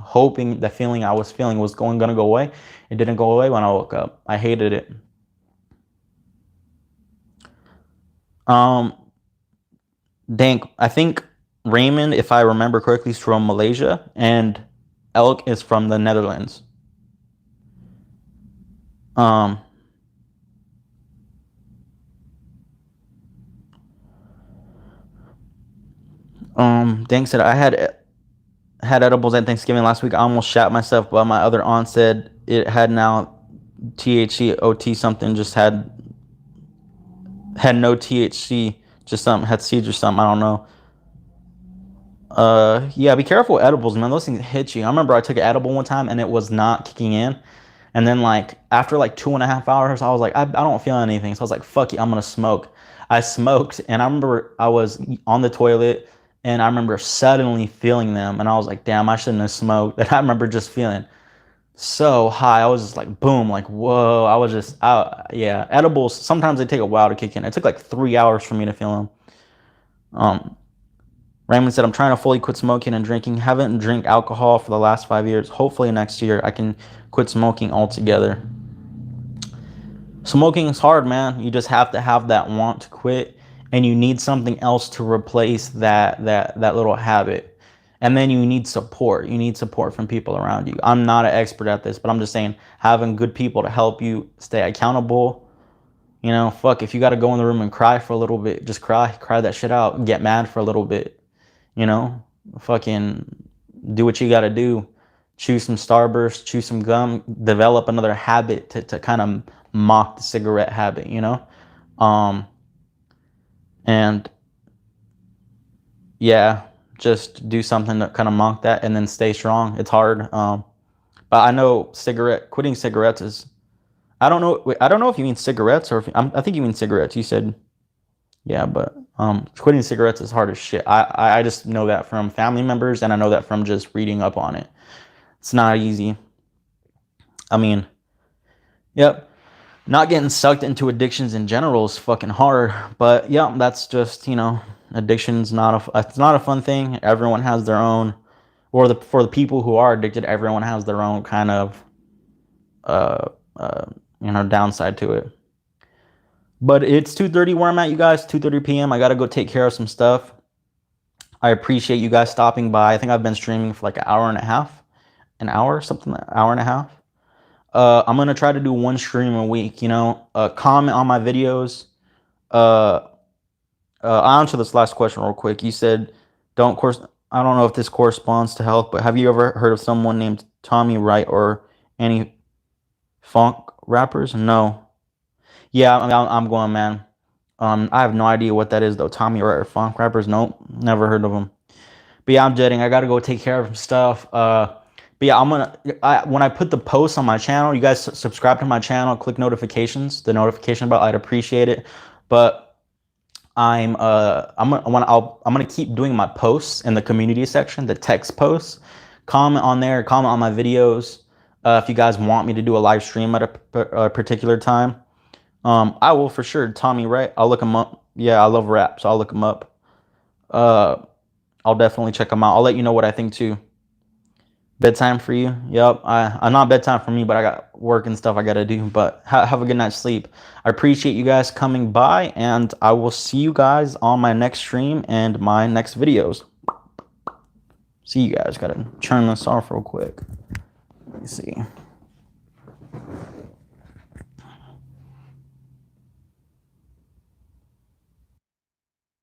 the feeling I was feeling was gonna go away. It didn't go away when I woke up. I hated it. Um, Dank, I think Raymond, if I remember correctly, is from Malaysia and Elk is from the Netherlands. Um, Dank said I had edibles at Thanksgiving last week. I almost shat myself, but my other aunt said it had now THC, OT something, just had no THC, just something, had seeds or something. I don't know. Yeah, be careful with edibles, man. Those things hit you. I remember I took an edible one time and it was not kicking in. And then like after like 2.5 hours, I was like, I don't feel anything. So I was like, fuck it, I'm gonna smoke. I smoked, and I remember I was on the toilet, and I remember suddenly feeling them, and I was like, damn, I shouldn't have smoked. And I remember just feeling so high. I was just like, boom, like, whoa. I was just out. Yeah, edibles, sometimes they take a while to kick in. It took like 3 hours for me to feel them. Um, Raymond said, I'm trying to fully quit smoking and drinking. Haven't drank alcohol for the last 5 years. Hopefully next year I can quit smoking altogether. Smoking is hard, man. You just have to have that want to quit, and you need something else to replace that little habit. And then you need support. You need support from people around you. I'm not an expert at this, but I'm just saying having good people to help you stay accountable. You know, fuck, if you got to go in the room and cry for a little bit, just cry that shit out. Get mad for a little bit. You know, fucking do what you got to do. Chew some Starburst, chew some gum, develop another habit to kind of mock the cigarette habit, you know? Um, and yeah, just do something to kind of mock that and then stay strong. It's hard. But I know quitting cigarettes is, I don't know if you mean cigarettes or if, I think you mean cigarettes. You said, yeah, but quitting cigarettes is hard as shit. I just know that from family members, and I know that from just reading up on it. It's not easy. I mean, yep. Not getting sucked into addictions in general is fucking hard, but yeah, that's just, you know, addiction's it's not a fun thing. Everyone has their own, or for the people who are addicted, everyone has their own kind of uh uh downside to it. But it's 2:30 where I'm at, you guys. 2:30 p.m. I gotta go take care of some stuff. I appreciate you guys stopping by. I think I've been streaming for like an hour and a half, something, an hour and a half. I'm gonna try to do one stream a week. You know, comment on my videos. Uh, I'll answer this last question real quick. You said, "Don't course." I don't know if this corresponds to health, but have you ever heard of someone named Tommy Wright or any funk rappers? No. Yeah, I'm going, man. I have no idea what that is though. Tommy Wright or funk rappers? Nope, never heard of them. But yeah, I'm jetting. I gotta go take care of some stuff. But yeah, when I put the posts on my channel, you guys subscribe to my channel, click notifications, the notification bell. I'd appreciate it. But I'm gonna keep doing my posts in the community section, the text posts. Comment on there, comment on my videos. If you guys want me to do a live stream at a particular time, I will for sure. Tommy Wright, I'll look him up. Yeah, I love rap, so I'll look him up. I'll definitely check them out. I'll let you know what I think too. Bedtime for you? Yep. I'm not bedtime for me, but I got work and stuff I gotta do. But have a good night's sleep. I appreciate you guys coming by, and I will see you guys on my next stream and my next videos. See you guys. Gotta turn this off real quick. Let me see.